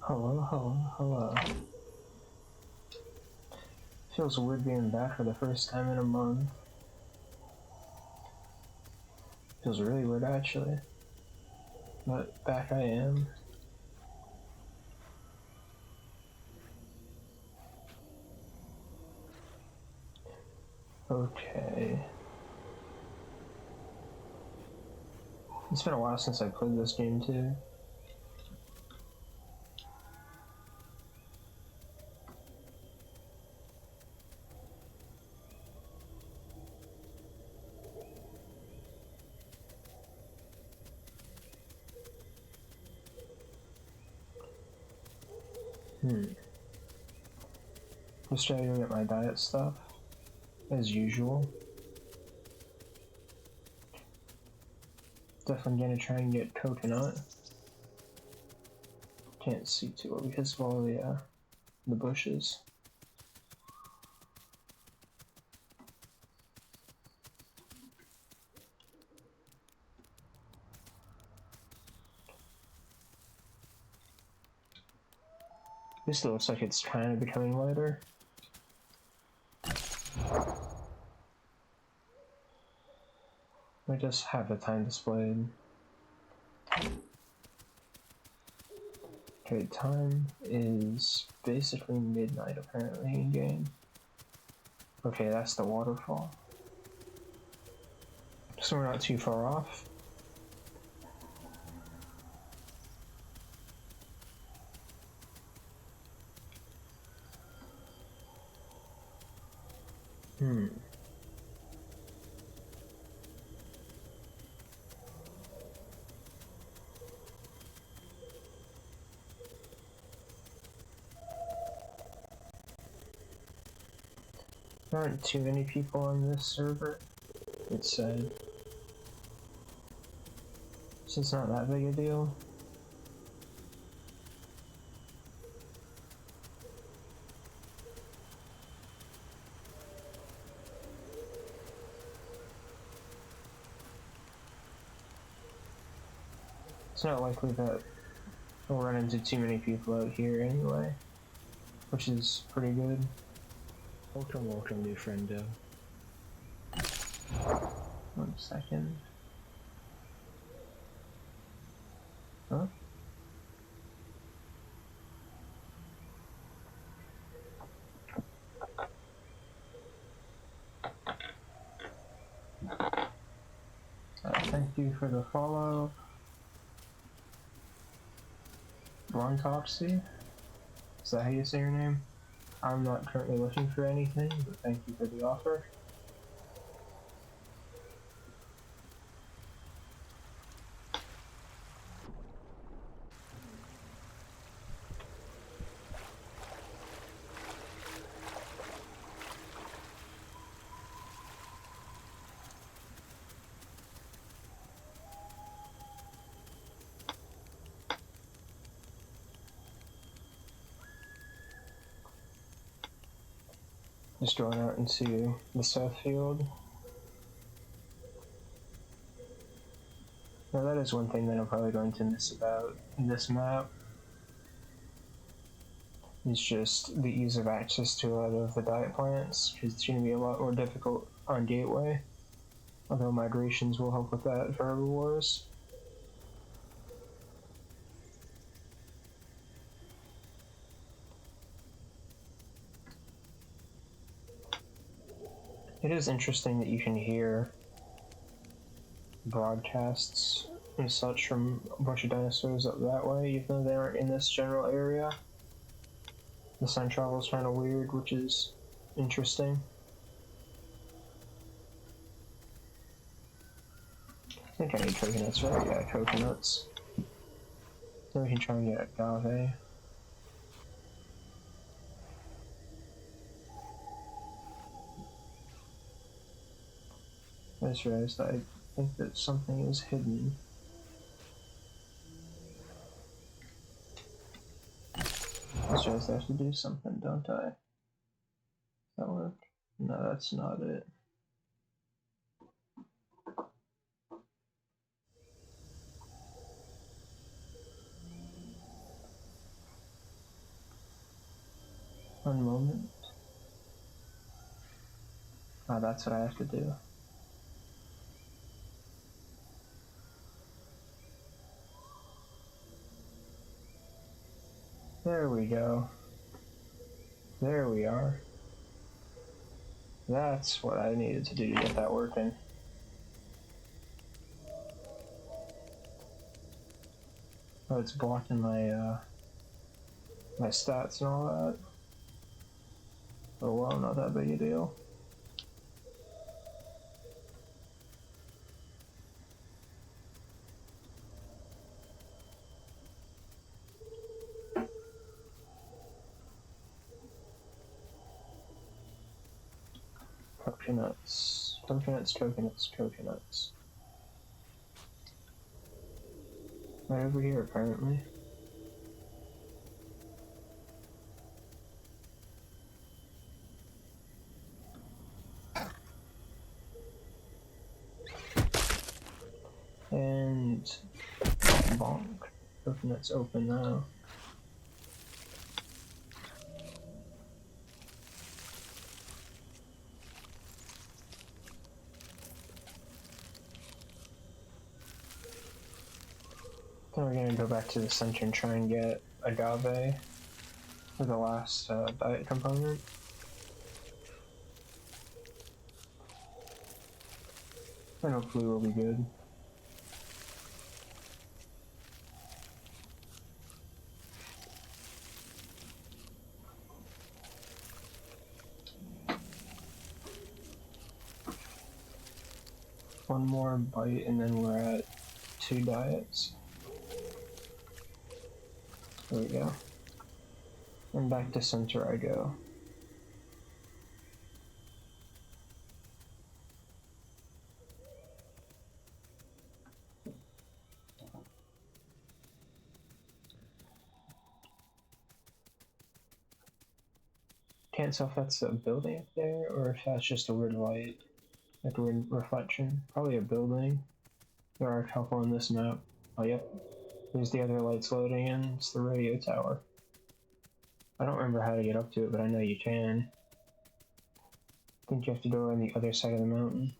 Hello, hello, hello. Feels weird being back for the first time in a month. Feels really weird actually. But back I am. Okay. It's been a while since I played this game too. Just trying to get my diet stuff, as usual. Definitely gonna try and get coconut. Can't see too well because of all the bushes. This still looks like it's kind of becoming lighter. I just have the time displayed. Okay, time is basically midnight apparently in game. Okay, that's the waterfall. So we're not too far off. There aren't too many people on this server, it's said. So it's not that big a deal. It's not likely that we'll run into too many people out here anyway, which is pretty good. Welcome, welcome, new friendo. 1 second. Huh? Thank you for the follow. Brontopsy? Is that how you say your name? I'm not currently looking for anything, but thank you for the offer. Just going out into the south field. Now that is one thing that I'm probably going to miss about this map. It's just the ease of access to a lot of the diet plants, because it's going to be a lot more difficult on Gateway. Although migrations will help with that for herbivores. It is interesting that you can hear broadcasts and such from a bunch of dinosaurs up that way, even though they aren't in this general area. The sound travel is kind of weird, which is interesting. I think I need coconuts, right? Yeah, coconuts. Then we can try and get agave. I just realized that I think that something is hidden. I just realized I have to do something, don't I? Does that work? No, that's not it. One moment. Oh, that's what I have to do. There we go. There we are. That's what I needed to do to get that working. Oh, it's blocking my my stats and all that. Oh well, not that big a deal. Coconuts, coconuts, coconuts, coconuts. Right over here, apparently. And bonk. Coconut's open now. Then we're gonna go back to the center and try and get agave for the last diet component. And hopefully we'll be good. One more bite and then we're at 2 diets. There we go. And back to center I go. Can't tell if that's a building up there or if that's just a weird light, like a weird reflection. Probably a building. There are a couple on this map. Oh, yep. There's the other lights loading in. It's the radio tower. I don't remember how to get up to it, but I know you can. I think you have to go on the other side of the mountain.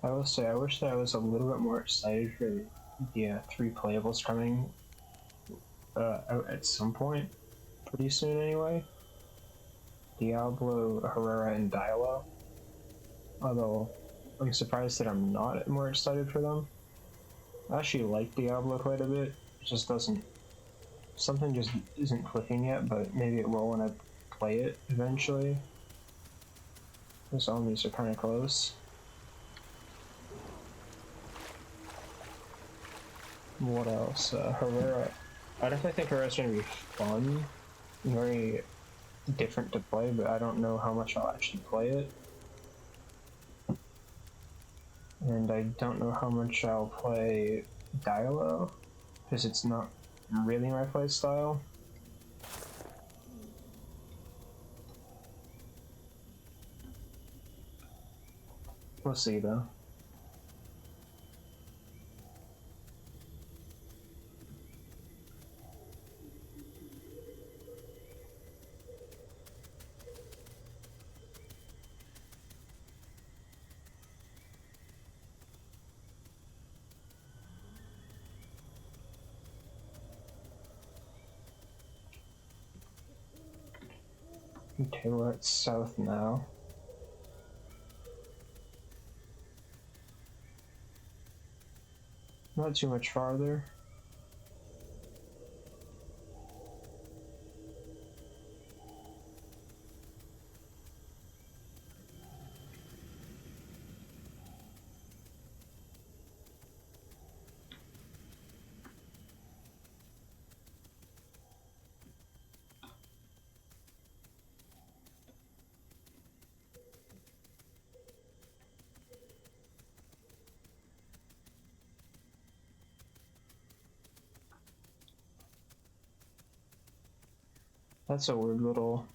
I will say, I wish that I was a little bit more excited for the 3 playables coming out at some point. Pretty soon, anyway. Diablo, Herrera, and Dialo. Although, I'm surprised that I'm not more excited for them. I actually like Diablo quite a bit. It just doesn't... Something just isn't clicking yet, but maybe it will when I play it eventually. The zombies are kind of close. What else? Herrera. I definitely think Herrera's going to be fun. Very different to play, but I don't know how much I'll actually play it. And I don't know how much I'll play Dialo, because it's not really my play style. We'll see though. Okay, we're at south now. Not too much farther. That's a weird little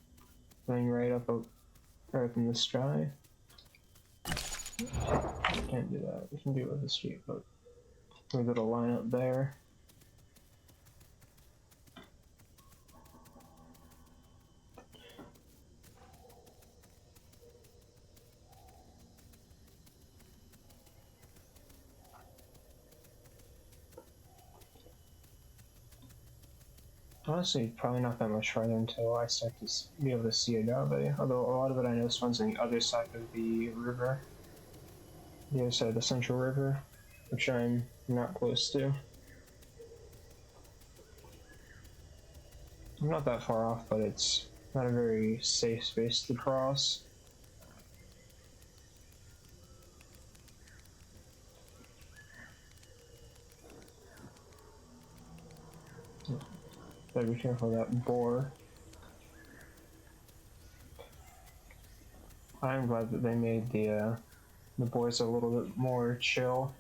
thing right up in the sky. Can't do that. We can do it with a street boat. Weird little line up there. Honestly, probably not that much farther until I start to be able to see agave. Although a lot of it I know spawns on the other side of the river. The other side of the central river, which I'm not close to. I'm not that far off, but it's not a very safe space to cross. Better be careful of that boar. I'm glad that they made the boars a little bit more chill.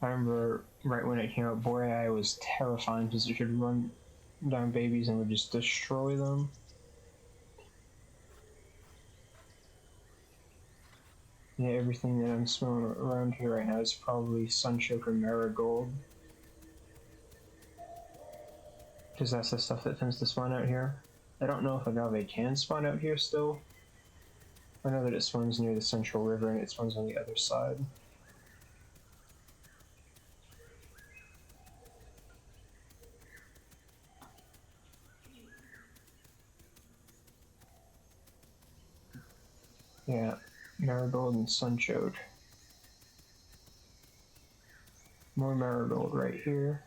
I remember right when it came out, boar AI was terrifying because it could run down babies and would just destroy them. Yeah, everything that I'm smelling around here right now is probably sunchoke or marigold. Because that's the stuff that tends to spawn out here. I don't know if agave can spawn out here still. I know that it spawns near the central river and it spawns on the other side. Yeah, marigold and sunchoke. More marigold right here.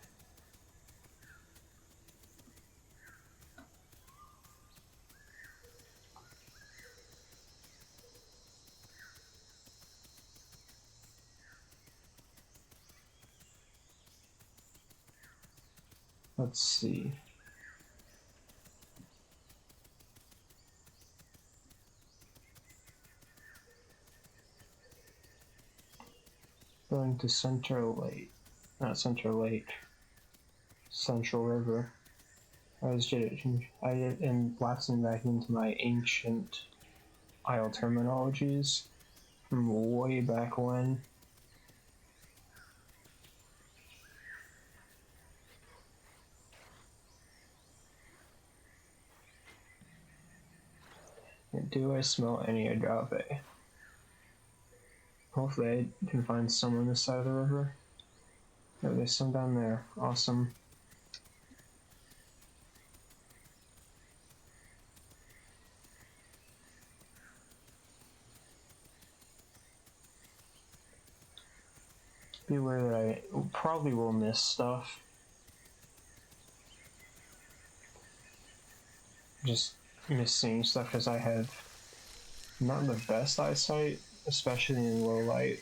Let's see. Going to Central Lake. Not Central Lake. Central River. I am blasting back into my ancient Isle terminologies from way back when. Do I smell any agave? Hopefully I can find some on this side of the river. Oh, there's some down there. Awesome. Beware that I probably will miss stuff. Just miss seeing stuff because I have not the best eyesight, especially in low light.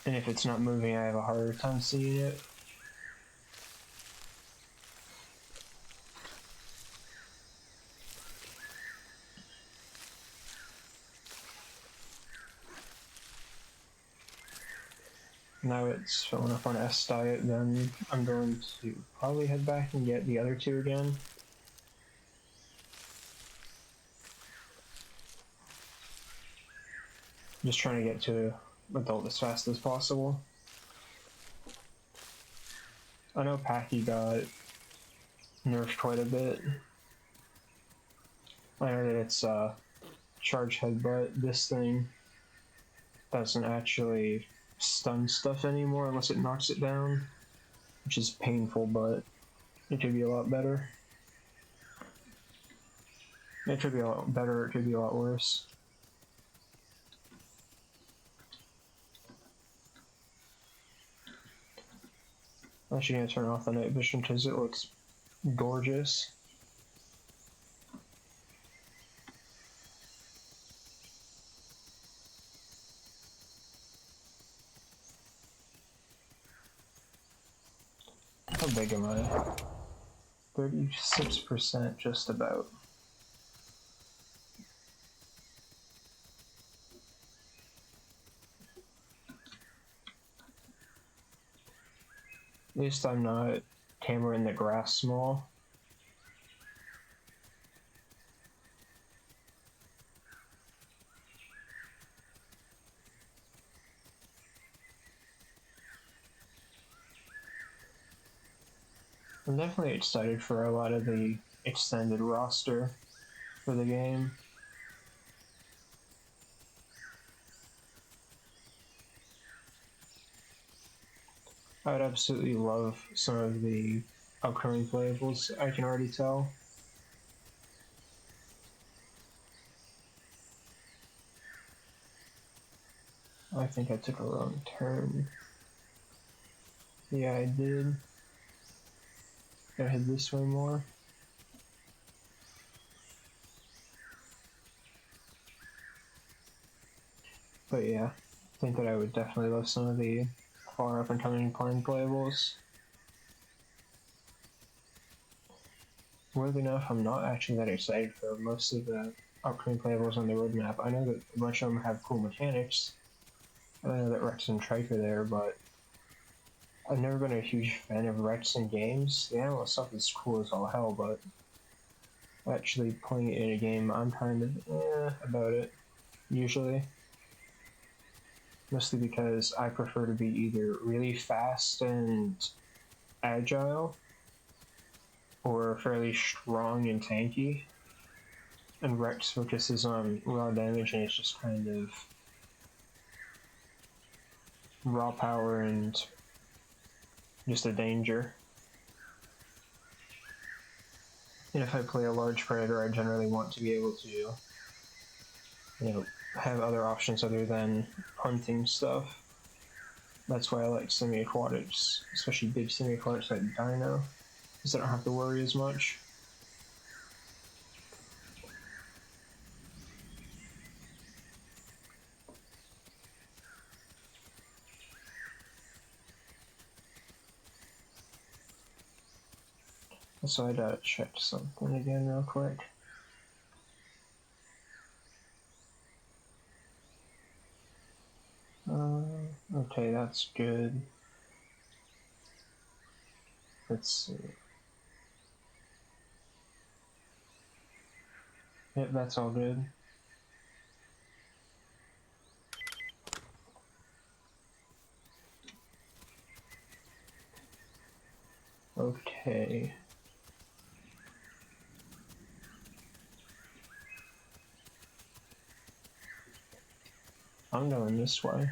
And if it's not moving, I have a harder time seeing it. Now it's filling up on S diet, then I'm going to probably head back and get the other two again. Just trying to get to adult as fast as possible. I know Pachy got nerfed quite a bit. I know that it's charge headbutt. This thing doesn't actually stun stuff anymore unless it knocks it down, which is painful, but it could be a lot better. It could be a lot better, it could be a lot worse. I'm actually gonna turn off the night vision because it looks gorgeous. How big am I? 36% just about. least I'm not tammering the grass small. I'm definitely excited for a lot of the extended roster for the game. I would absolutely love some of the upcoming playables, I can already tell. I think I took a wrong turn. Yeah, I did. Gotta head this way more. But yeah, I think that I would definitely love some of the far up and coming playables. Weirdly enough, I'm not actually that excited for most of the upcoming playables on the roadmap. I know that a bunch of them have cool mechanics. I know that Rex and Trike are there, but I've never been a huge fan of Rex in games. The animal stuff is cool as all hell, but actually playing it in a game, I'm kind of about it, usually. Mostly because I prefer to be either really fast and agile, or fairly strong and tanky. And Rex focuses on raw damage and it's just kind of raw power and just a danger. And if I play a large predator, I generally want to be able to, have other options other than hunting stuff. That's why I like semi-aquatics, especially big semi-aquatics like Dino, because I don't have to worry as much. So I'd check something again real quick. Okay, that's good. Let's see. Yep, that's all good. Okay. I'm going this way.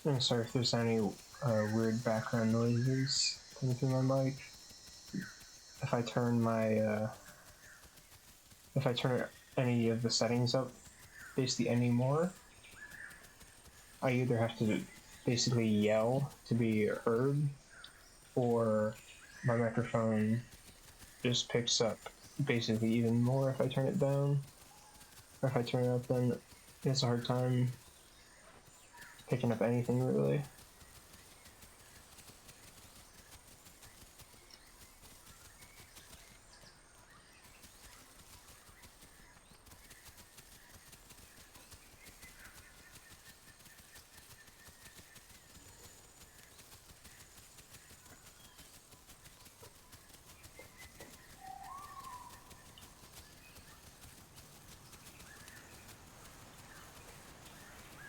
I'm sorry if there's any weird background noises coming through my mic. If I turn any of the settings up, basically any more, I either have to basically yell to be heard, or my microphone just picks up basically even more if I turn it down. Or if I turn it up, then it's a hard time picking up anything really.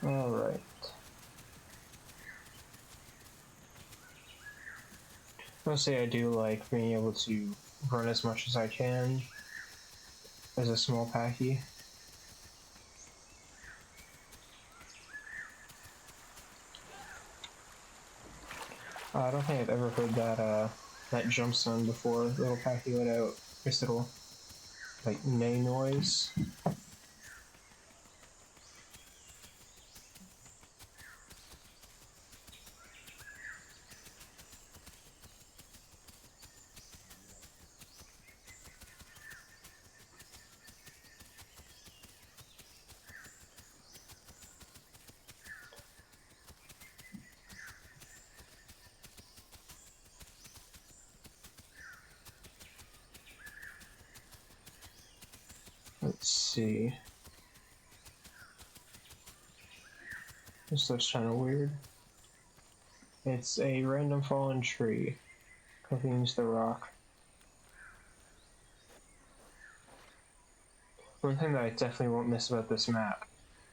Alright. Mostly I do like being able to run as much as I can as a small pachy. I don't think I've ever heard that jump sound before. The little pachy let out this little like neigh noise. see. This looks kind of weird. It's a random fallen tree. Contains the rock. One thing that I definitely won't miss about this map,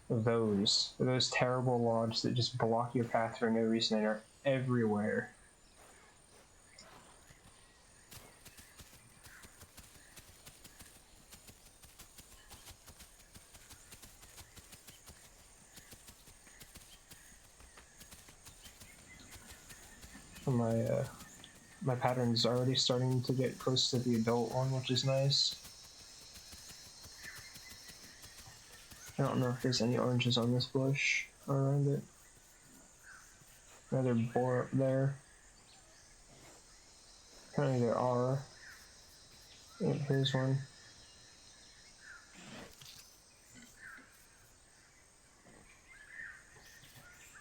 those terrible logs that just block your path for no reason and are everywhere. My pattern's already starting to get close to the adult one, which is nice. I don't know if there's any oranges on this bush around it. Another boar up there. Apparently there are. Yep, here's one.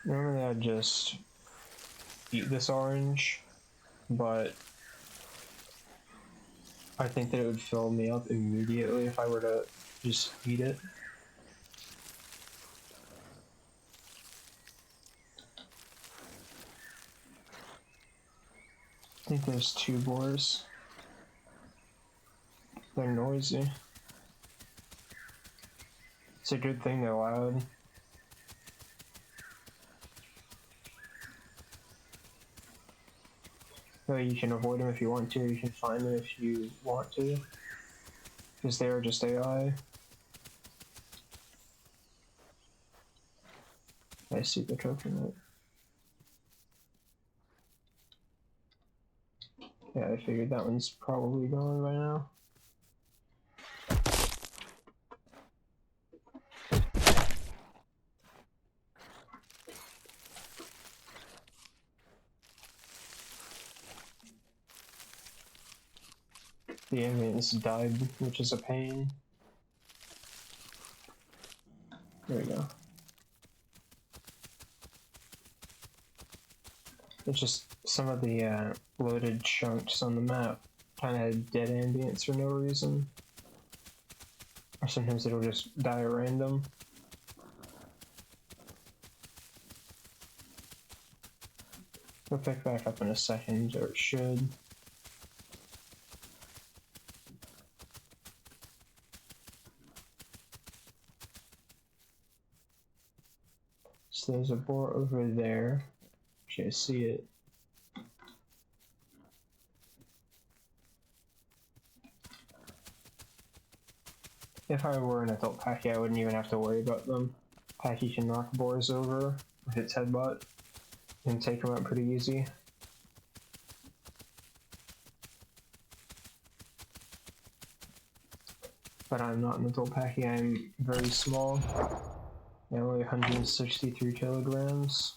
Normally I'd just eat this orange, but I think that it would fill me up immediately if I were to just eat it. I think there's 2 boars. They're noisy. It's a good thing they're loud. You can avoid them if you want to, or you can find them if you want to. Because they are just AI. I see the coconut. Yeah, I figured that one's probably gone by now. The ambience died, which is a pain. There we go. It's just some of the loaded chunks on the map kind of had dead ambience for no reason. Or sometimes it'll just die at random. It'll pick back up in a second, or it should. So there's a boar over there. Actually, I see it. If I were an adult pachy, I wouldn't even have to worry about them. Pachy can knock boars over with its headbutt and take them out pretty easy. But I'm not an adult pachy, I'm very small. I weigh 163 kilograms,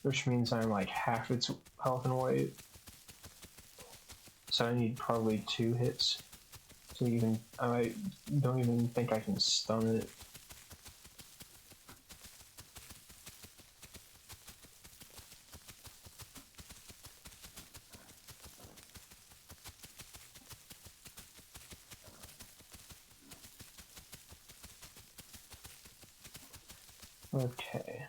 which means I'm like half its health and weight. So I need probably 2 hits. So I don't even think I can stun it. Okay.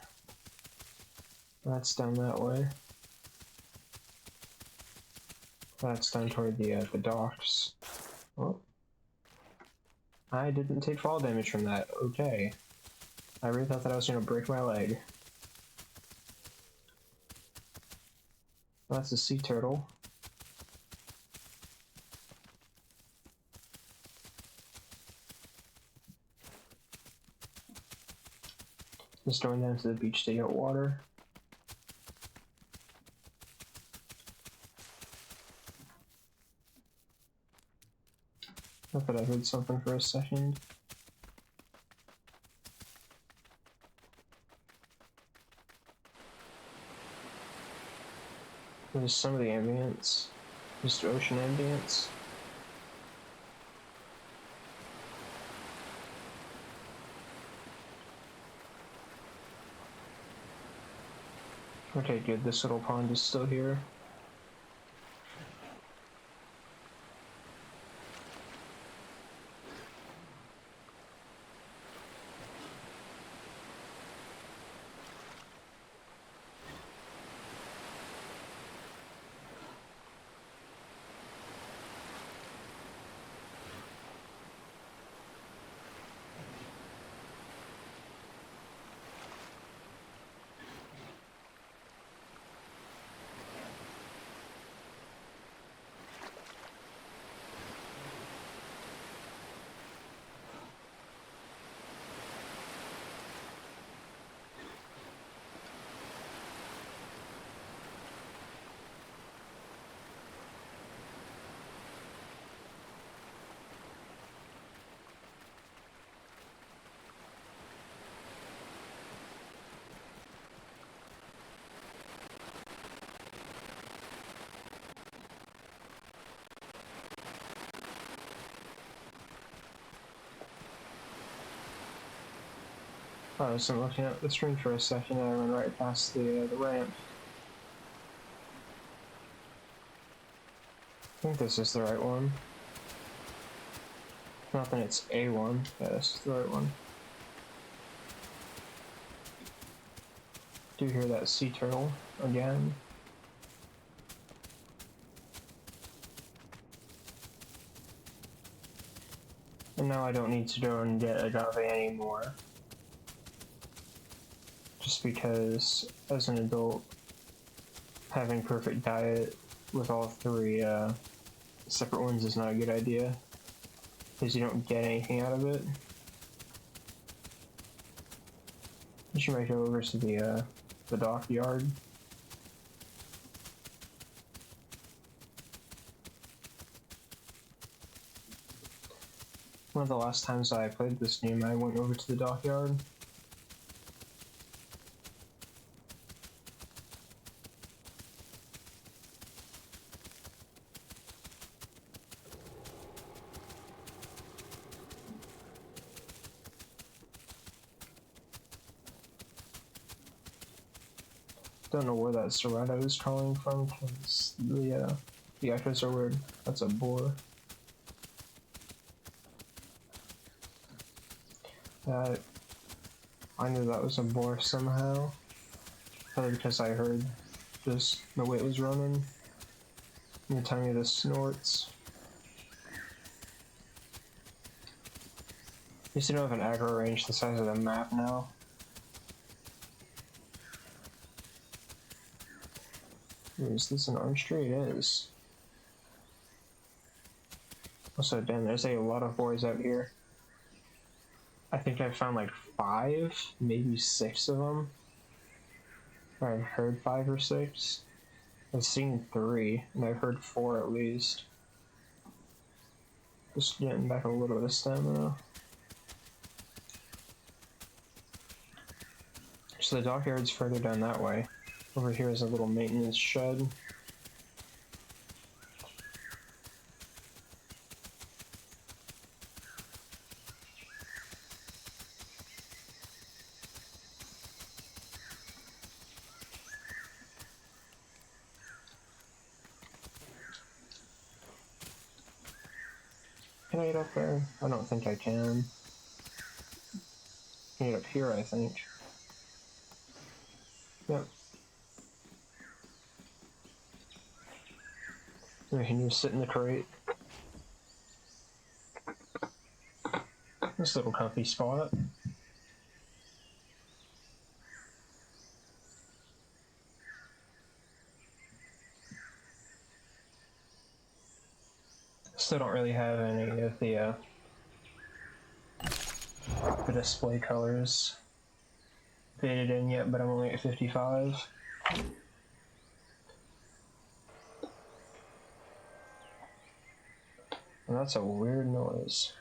That's down that way. That's down toward the docks. Oh. I didn't take fall damage from that. Okay. I really thought that I was gonna break my leg. That's a sea turtle. Just going down to the beach to get water. I thought I heard something for a second. There's some of the ambience. Just ocean ambience. Okay, good. This little pond is still here. I wasn't looking at the screen for a second, and I went right past the ramp. I think this is the right one. Not that it's A1. Yeah, this is the right one. Do you hear that sea turtle again? And now I don't need to go and get agave anymore. Just because, as an adult, having perfect diet with all three separate ones is not a good idea. Because you don't get anything out of it. You should make it over to the dockyard. One of the last times I played this game, I went over to the dockyard. Don't know where that Serrata is calling from, because the echoes are weird. That's a boar. I knew that was a boar somehow. Probably because I heard just the way it was running. And the time of the snorts. You still don't have an aggro range the size of the map now. Is this an orange tree? It is. Also, damn, there's a lot of boys out here. I think I found like 5, maybe 6 of them. Or I've heard 5 or 6. I've seen 3, and I've heard 4 at least. Just getting back a little bit of stamina. So the dockyard's further down that way. Over here is a little maintenance shed. Can I get up there? I don't think I can. I can get up here, I think. Yep. We can just sit in the crate. This little comfy spot. Still don't really have any of the display colors faded in yet, but I'm only at 55. And that's a weird noise.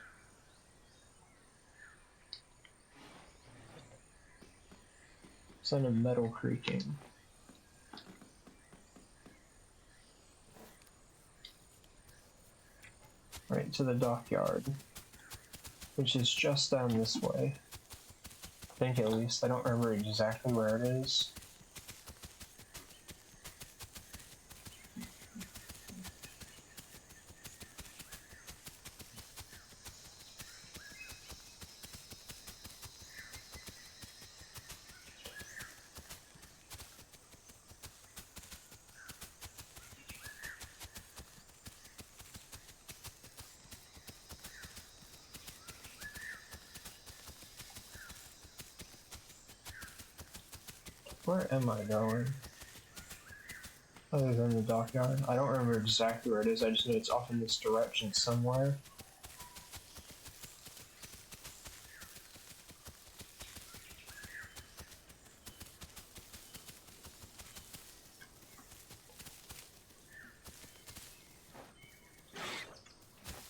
Sound of metal creaking. Right to the dockyard, which is just down this way. I think at least. I don't remember exactly where it is. Where am I going? Other than the dockyard? I don't remember exactly where it is, I just know it's off in this direction somewhere.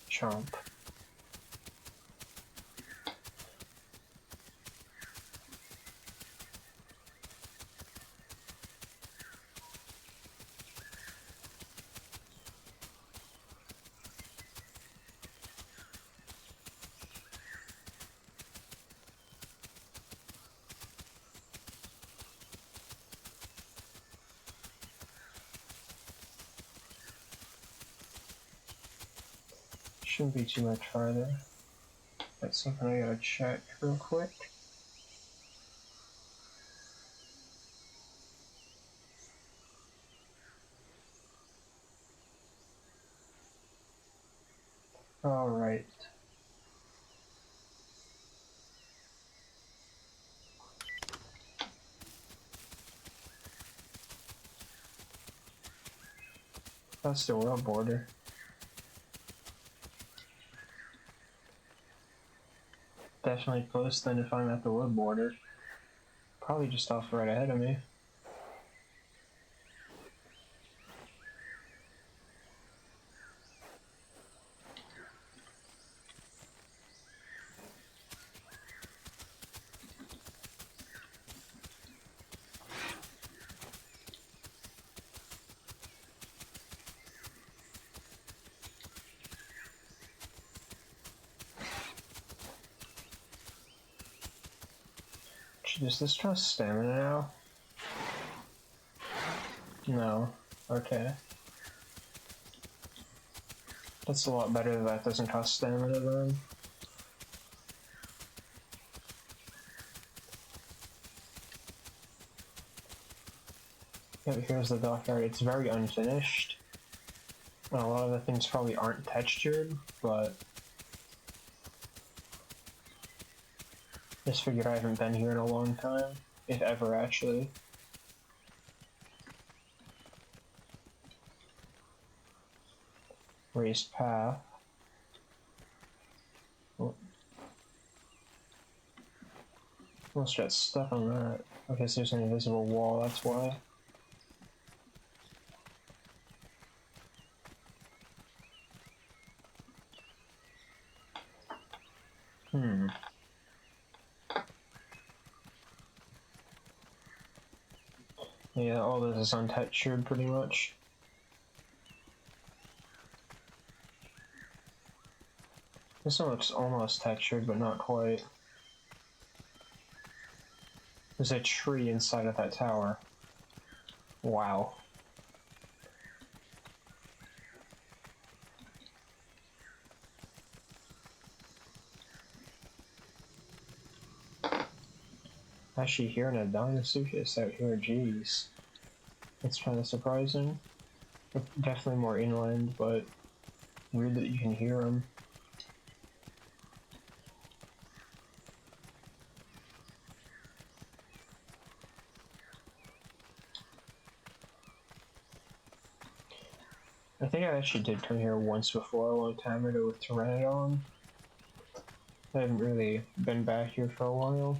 Chomp. Shouldn't be too much farther. That's something I gotta check real quick. Alright. That's the world border. Definitely close than if I'm at the wood border. Probably just off right ahead of me. Does this cost stamina now? No. Okay. That's a lot better that doesn't cost stamina then. Yep, here's the dockyard. It's very unfinished. A lot of the things probably aren't textured, but just figured I haven't been here in a long time, if ever actually. Raised path. Oh. Almost got stuck on that. Okay, so there's an invisible wall, that's why. Yeah, all this is untextured pretty much. This one looks almost textured, but not quite. There's a tree inside of that tower. Wow. Actually hearing a Dinosuchus out here, jeez. That's kind of surprising. Definitely more inland, but weird that you can hear them. I think I actually did come here once before, a long time ago with Pteranodon. I haven't really been back here for a while.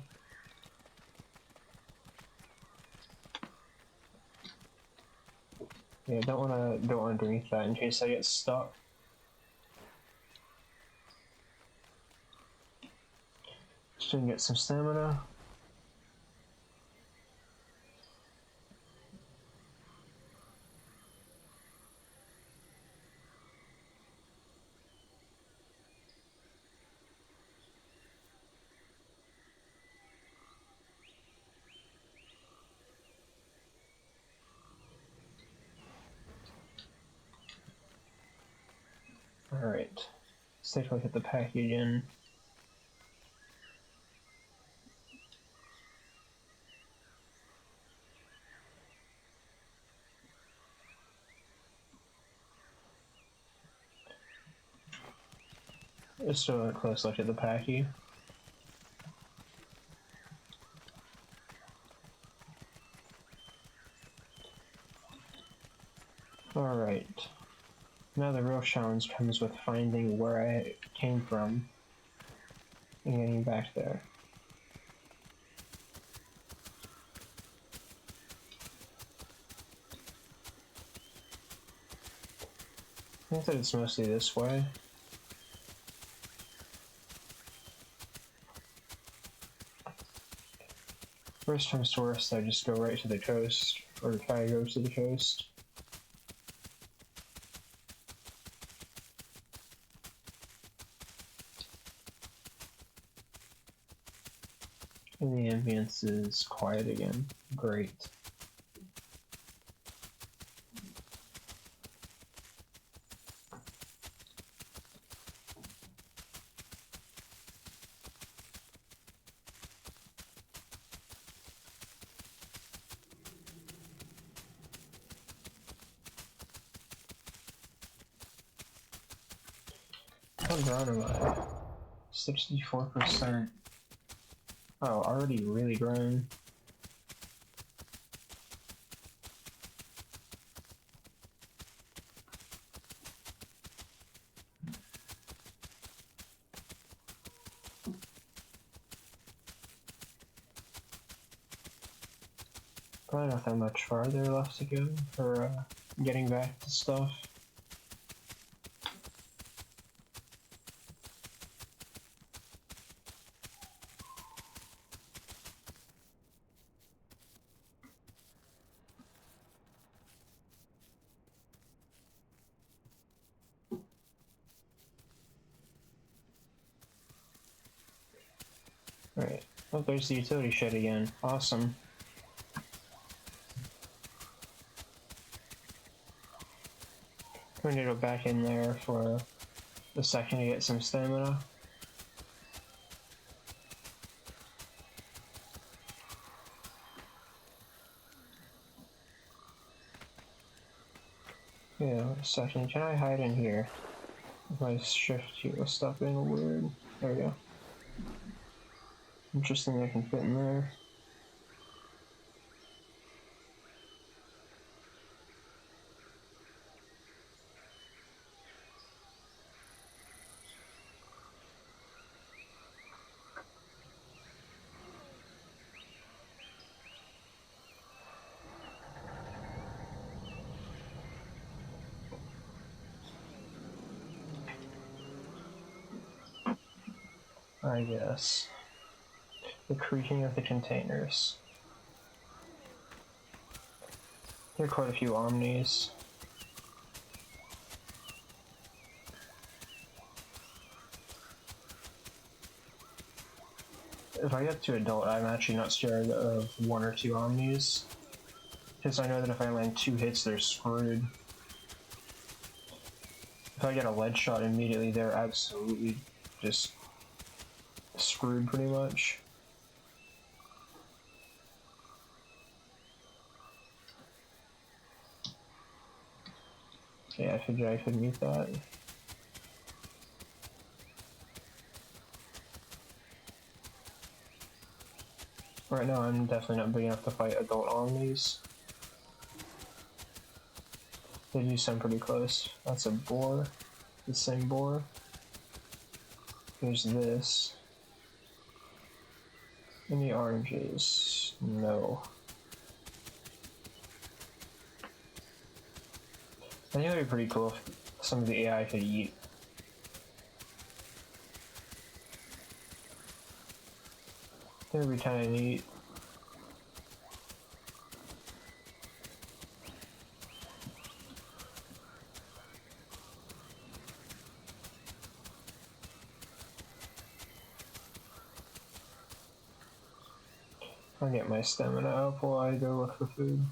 Yeah, don't wanna go underneath that in case I get stuck. Just gonna get some stamina. Alright, let's take a look at the pack again. Let's do a close look at the pachy. Alright. Now the real challenge comes with finding where I came from and getting back there. I think that it's mostly this way. Worst comes to worst, I just go right to the coast, or try to go to the coast. And the ambience is quiet again. Great. grown am I? 64%. Oh, already really grown. Probably not that much farther left to go for getting back to stuff. Right. Oh, there's the utility shed again. Awesome. I'm gonna go back in there for a second to get some stamina. Yeah, a second. Can I hide in here? If I shift here, will stop being weird. There we go. Interesting, I can fit in there. I guess. The creaking of the containers. There are quite a few omnis. If I get to adult, I'm actually not scared of one or two omnis. Because I know that if I land 2 hits, they're screwed. If I get a lead shot immediately, they're absolutely just screwed pretty much. Yeah, I figured I could meet that. Right now, I'm definitely not big enough to fight adult omnis. They do sound pretty close. That's a boar. The same boar. There's this. Any oranges? No. I think it'd be pretty cool if some of the AI could eat. That would be kind of neat. I'll get my stamina up while I go look for food.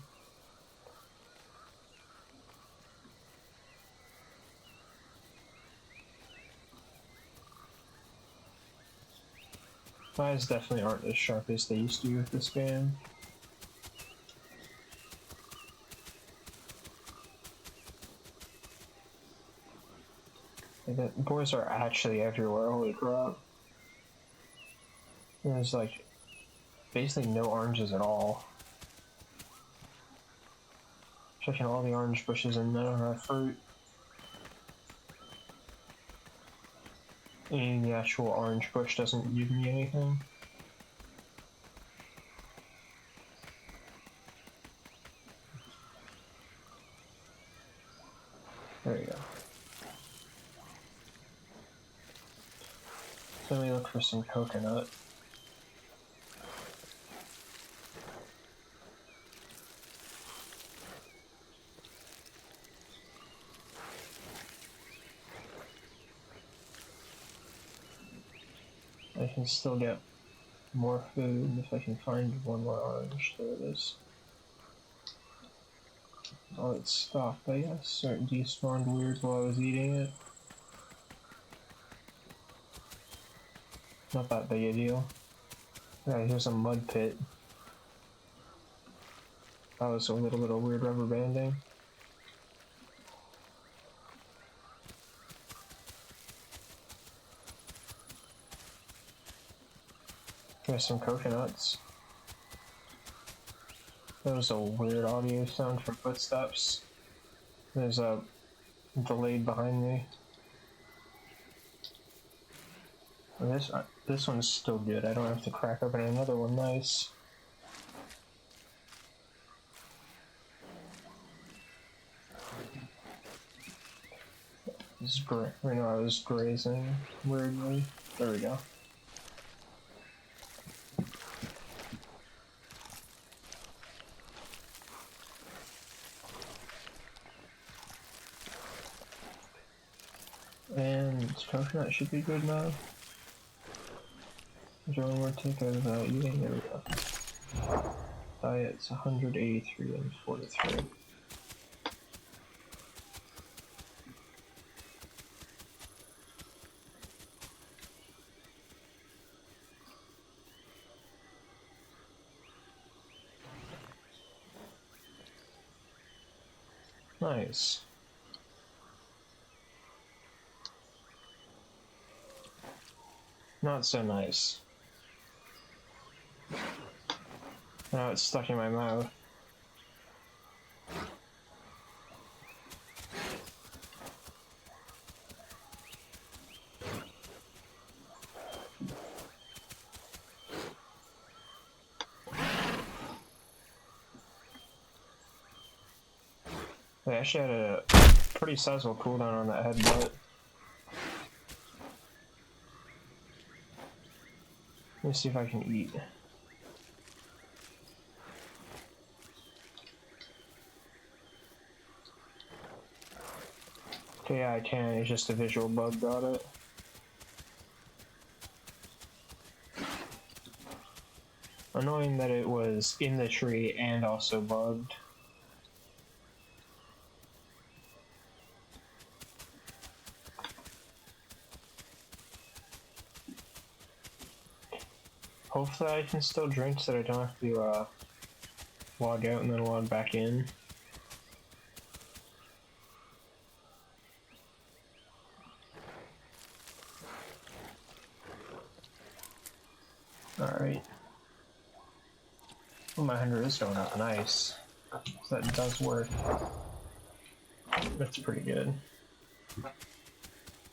My eyes definitely aren't as sharp as they used to be with this game. Like, the boys are actually everywhere, holy crap. There's like basically no oranges at all. Checking all the orange bushes and none of our fruit. And the actual orange bush doesn't give me anything. There you go. So let me look for some coconut. I can still get more food if I can find one more orange. There it is. Oh, it stopped, I guess, or it despawned weird while I was eating it. Not that big a deal. Yeah, here's a mud pit. That was a little bit of weird rubber banding. There's some coconuts. There was a weird audio sound from footsteps. There's a delayed behind me. This one's still good. I don't have to crack open another one. Nice. Right now I was grazing weirdly. There we go. And coconut should be good now. Is there one more take of eating? There we go. Diet's 183 and 43. Nice. Not so nice. Now it's stuck in my mouth. They actually had a pretty sizable cooldown on that headbutt. Let me see if I can eat. Okay, yeah, I can. It's just a visual bug got it. Annoying that it was in the tree and also bugged. Hopefully I can still drink so that I don't have to log out and then log back in. Alright. Oh, my 100 is going up nice. So that does work. That's pretty good.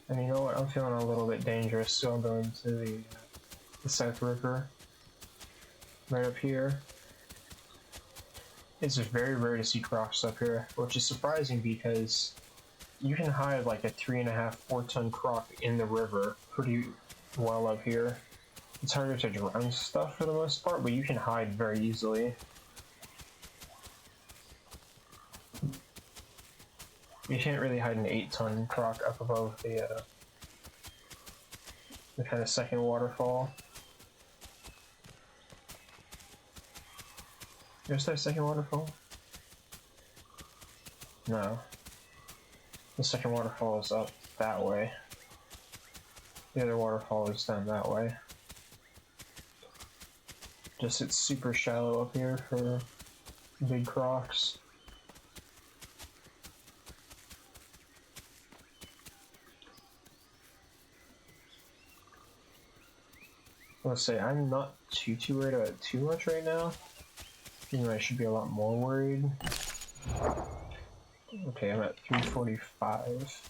And you know what? I'm feeling a little bit dangerous, so I'm going to the South River. Right up here. It's very rare to see crocs up here, which is surprising because you can hide like a 3.5-4 ton croc in the river pretty well up here. It's harder to drown stuff for the most part, but you can hide very easily. You can't really hide an 8-ton croc up above the kind of second waterfall. Is there a second waterfall? No. The second waterfall is up that way. The other waterfall is down that way. Just it's super shallow up here for big crocs. Let's say I'm not too worried about it too much right now. Even though I should be a lot more worried. Okay, I'm at 345.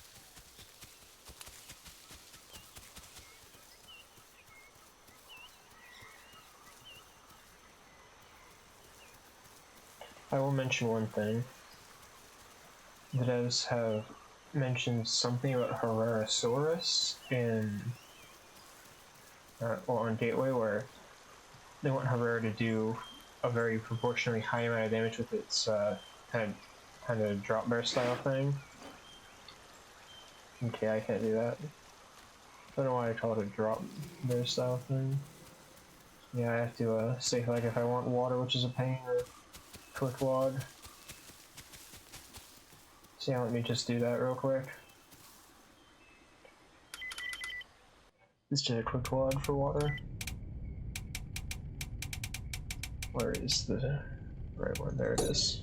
I will mention one thing. The devs have mentioned something about Herrerasaurus in on Gateway, where they want Herrera to do a very proportionally high amount of damage with its kind of drop bear style thing. Okay, I can't do that. I don't know why I call it a drop bear style thing. Yeah, I have to say like if I want water, which is a pain, or quick log. So yeah, let me just do that real quick. Let's do a quick log for water. Where is the right one? There it is.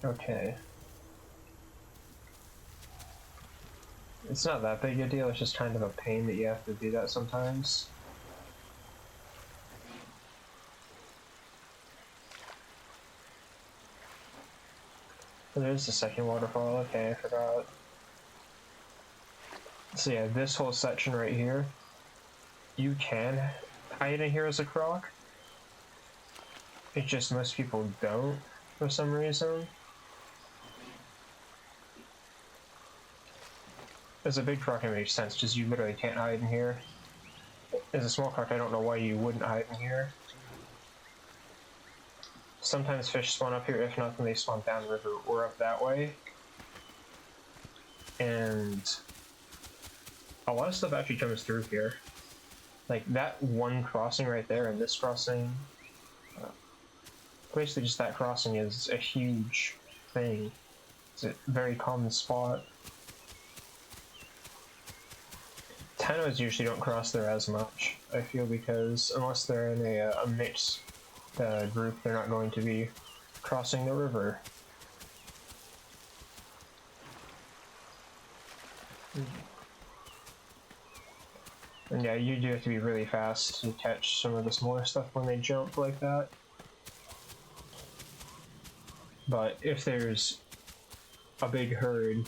Okay. It's not that big a deal, it's just kind of a pain that you have to do that sometimes. And there's the second waterfall, okay, I forgot. So yeah, this whole section right here, you can hide in here as a croc. It's just most people don't, for some reason. As a big croc, it makes sense, just you literally can't hide in here. As a small croc, I don't know why you wouldn't hide in here. Sometimes fish spawn up here, if not, then they spawn downriver or up that way. And a lot of stuff actually comes through here. Like that one crossing right there and this crossing, basically just that crossing is a huge thing. It's a very common spot. Tanos usually don't cross there as much, I feel, because unless they're in a mixed group, they're not going to be crossing the river. And yeah, you do have to be really fast to catch some of the smaller stuff when they jump like that. But if there's a big herd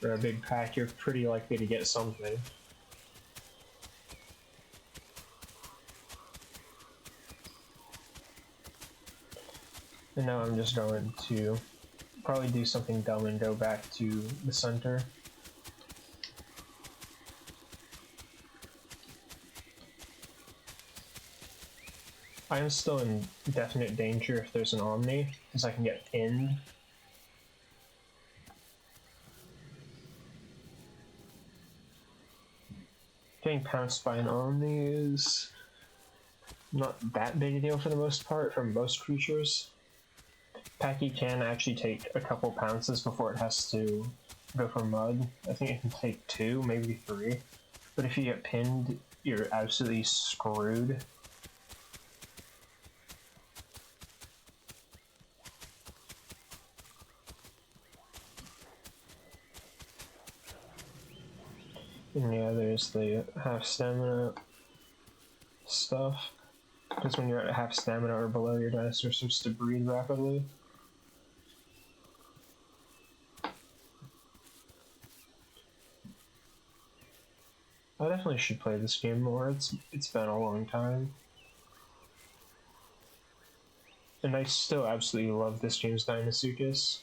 or a big pack, you're pretty likely to get something. And now I'm just going to probably do something dumb and go back to the center. I am still in definite danger if there's an Omni, because I can get pinned. Getting pounced by an Omni is not that big a deal for the most part for most creatures. Pachy can actually take a couple pounces before it has to go for mud. I think it can take 2, maybe 3. But if you get pinned, you're absolutely screwed. And yeah, there's the half stamina stuff. Because when you're at half stamina or below, your dinosaur starts to breed rapidly. I definitely should play this game more. It's been a long time. And I still absolutely love this game's Dinosuchus.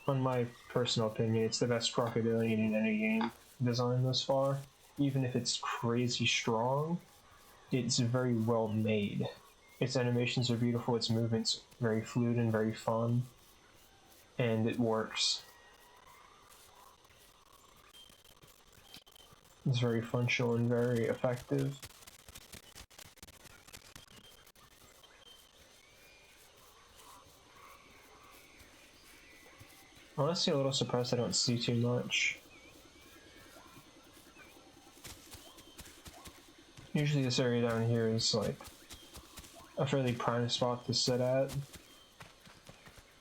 On my personal opinion, it's the best crocodilian in any game designed thus far. Even if it's crazy strong, it's very well made. Its animations are beautiful, its movements very fluid and very fun, and it works. It's very functional and very effective. Honestly, a little surprised I don't see too much. Usually this area down here is like a fairly prime spot to sit at.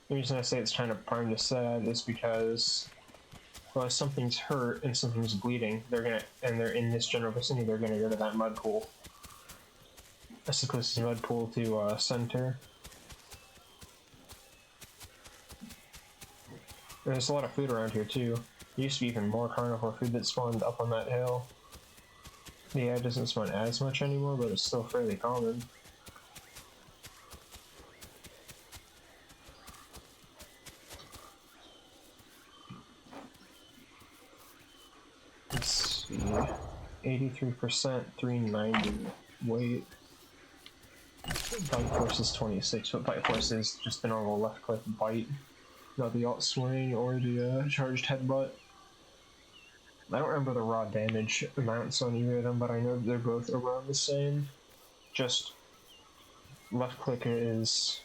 The reason I say it's kind of prime to sit at is because, well, if something's hurt and something's bleeding, and they're in this general vicinity, they're gonna go to that mud pool. That's the closest mud pool to center. There's a lot of food around here too. There used to be even more carnivore food that spawned up on that hill. Yeah, it doesn't spawn as much anymore, but it's still fairly common. Let's see, 83%, 390 weight. Bite force is 26, but bite force is just the normal left click bite, not the alt swing or the charged headbutt. I don't remember the raw damage amounts on either of them, but I know they're both around the same. Just left click is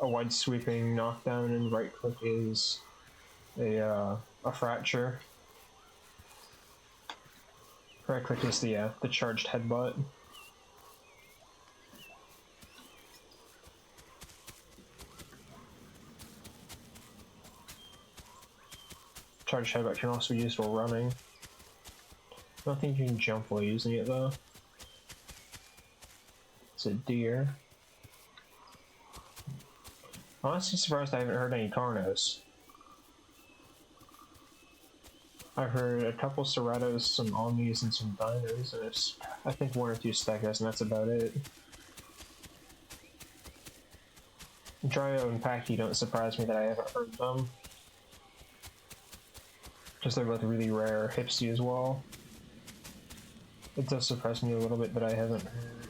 a wide sweeping knockdown, and right click is a fracture. Right click is the charged headbutt. Charge headbutt can also be used while running. I don't think you can jump while using it though. It's a deer. Honestly surprised I haven't heard any Carnos. I've heard a couple Serratos, some Omnis, and some Diners, and it's, I think 1 or 2 Stegas, and that's about it. Dryo and Pachy don't surprise me that I haven't heard them. Just they're both really rare. Hipsy as well. It does surprise me a little bit that I haven't heard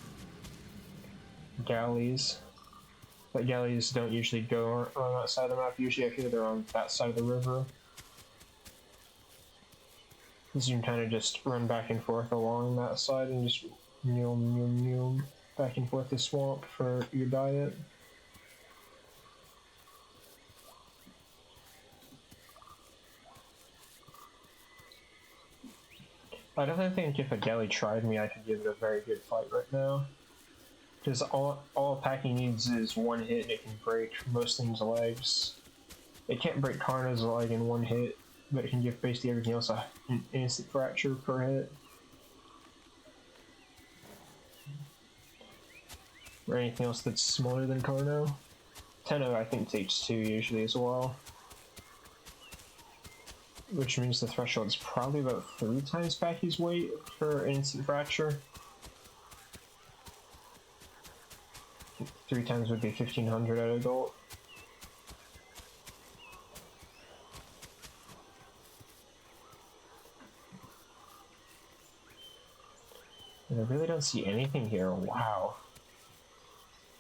Galleys. But Galleys don't usually go on that side of the map. Usually I feel they're on that side of the river. Because you can kind of just run back and forth along that side and just neum back and forth the swamp for your diet. I don't think if a galley tried me, I could give it a very good fight right now. Because all Pachy needs is 1 hit and it can break most things' legs. It can't break Karna's leg in 1 hit, but it can give basically everything else an instant fracture per hit. Or anything else that's smaller than Karno. Tenno I think takes 2 usually as well. Which means the threshold is probably about 3 times Pachy's weight for instant fracture. 3 times would be 1500 at adult. And I really don't see anything here. Wow.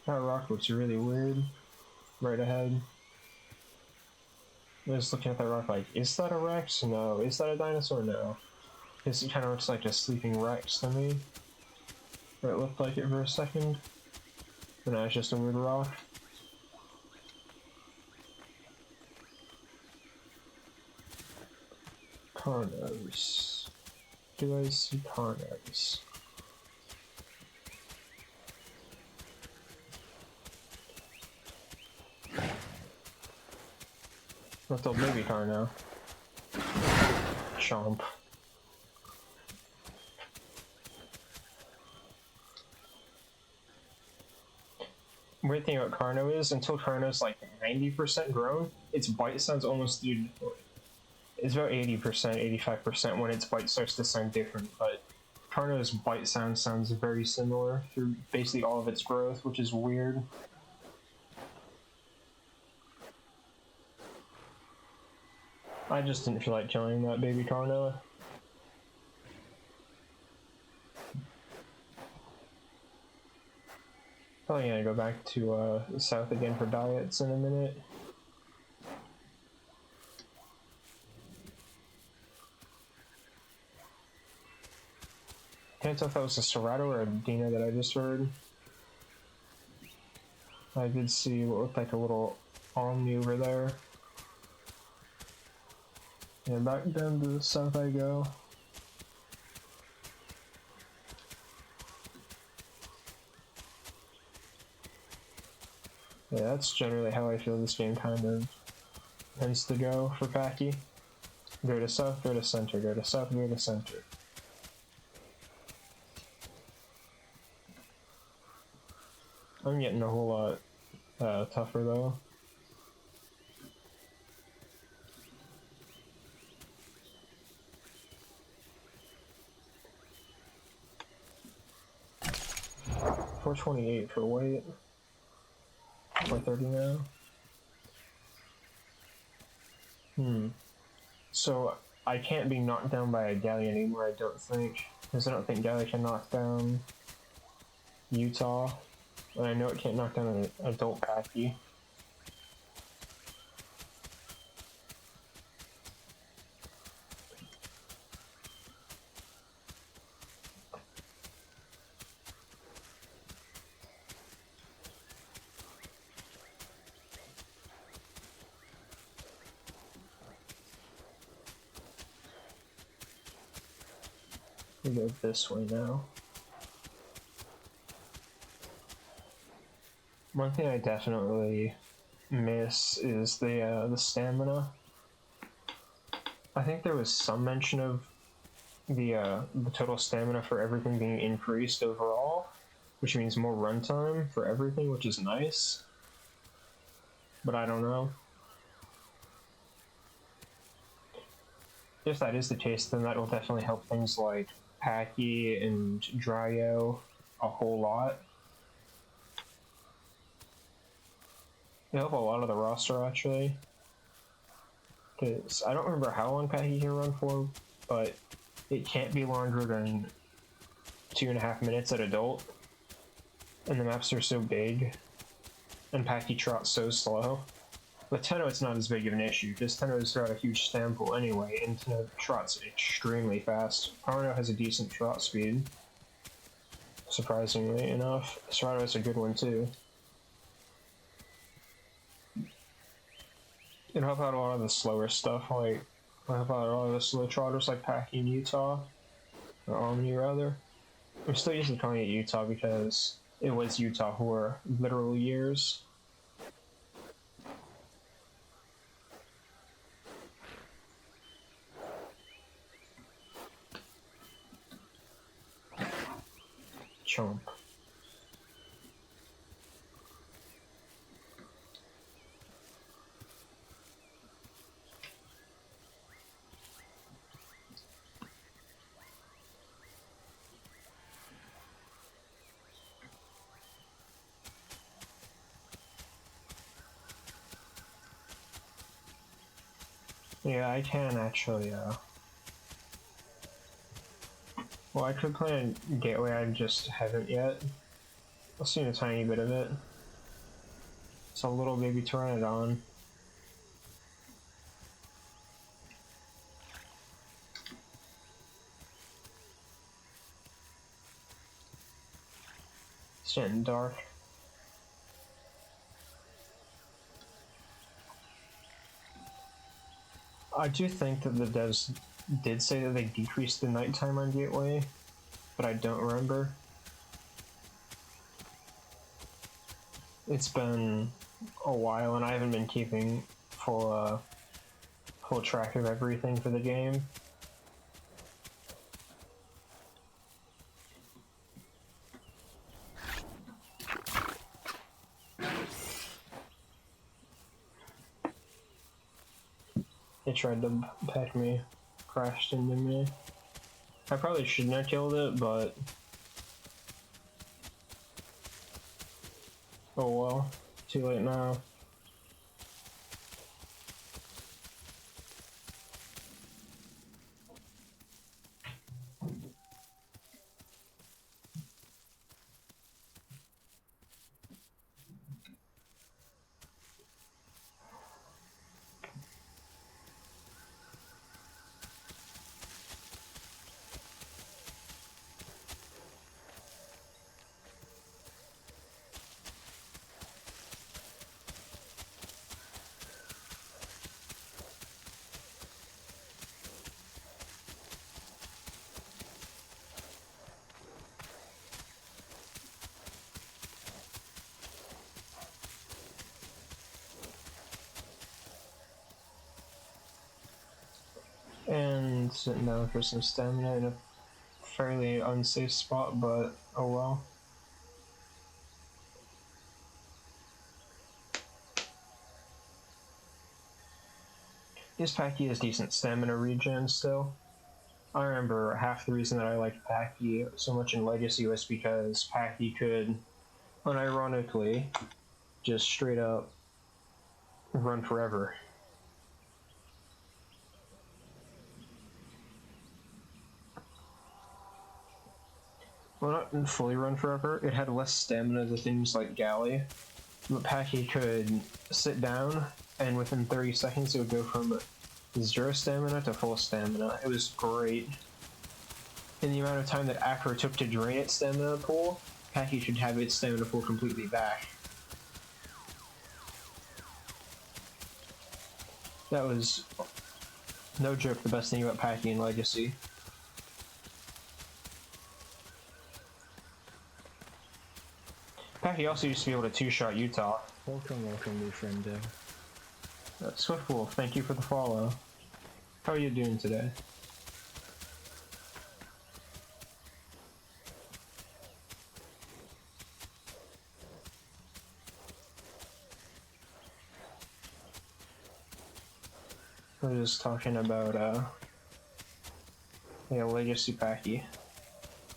That rock looks really weird. Right ahead. I was looking at that rock like, is that a Rex? No. Is that a dinosaur? No. Because it kind of looks like a sleeping Rex to me. Or it looked like it for a second. But now it's just a weird rock. Carnos. Do I see Carnos? Little baby Carno. Chomp. Weird thing about Carno is, until Carno's like 90% grown, its bite sounds almost... It's about 80%, 85% when its bite starts to sound different, but Carno's bite sounds very similar through basically all of its growth, which is weird. I just didn't feel like killing that baby Carno. Probably gonna go back to the south again for diets in a minute. Can't tell if that was a Serrato or a Dino that I just heard. I did see what looked like a little Omni over there. And back down to the south I go. Yeah, that's generally how I feel this game kind of tends to go for Pachy. Go to south, go to center, go to south, go to center. I'm getting a whole lot tougher though. $428 for weight. 430 now. So I can't be knocked down by a Galley anymore, I don't think. Because I don't think Galley can knock down Utah. And I know it can't knock down an adult Pachy. We go this way now. One thing I definitely miss is the stamina. I think there was some mention of the total stamina for everything being increased overall, which means more runtime for everything, which is nice. But I don't know. If that is the case, then that will definitely help things like Pachy and Dryo a whole lot. It'll help a lot of the roster, actually. Because I don't remember how long Pachy can run for, but it can't be longer than 2.5 minutes at adult. And the maps are so big, and Pachy trots so slow. With Tenno, it's not as big of an issue, because Tenno's got a huge stam pool anyway, and Tenno trots extremely fast. Arno has a decent trot speed, surprisingly enough. Serrato has a good one too. It'll help out a lot of the slower stuff, like, it'll help out a lot of the slow trotters like Pachy in Utah, or Omni rather. I'm still used to calling it Utah because it was Utah for literal years. Chomp. Yeah, I can actually, well, I could play a gateway, I just haven't yet. I've seen a tiny bit of it. It's a little baby Pteranodon. It's getting dark. I do think that the devs did say that they decreased the nighttime on Gateway, but I don't remember. It's been a while and I haven't been keeping full track of everything for the game. It tried to peck me, crashed into me. I probably shouldn't have killed it, but oh well, too late now. And sitting down for some stamina in a fairly unsafe spot, but oh well. This Pachy has decent stamina regen still. I remember half the reason that I liked Pachy so much in Legacy was because Pachy could, unironically, just straight up run forever. Well, not fully run forever. It had less stamina than things like Galley, but Pachy could sit down, and within 30 seconds it would go from 0 stamina to full stamina. It was great. In the amount of time that Afro took to drain its stamina pool, Pachy should have its stamina pool completely back. That was, no joke, the best thing about Pachy in Legacy. Pachy also used to be able to two-shot Utah. Welcome, new friendo. Swiftwolf, thank you for the follow. How are you doing today? We're just talking about yeah, Legacy Pachy.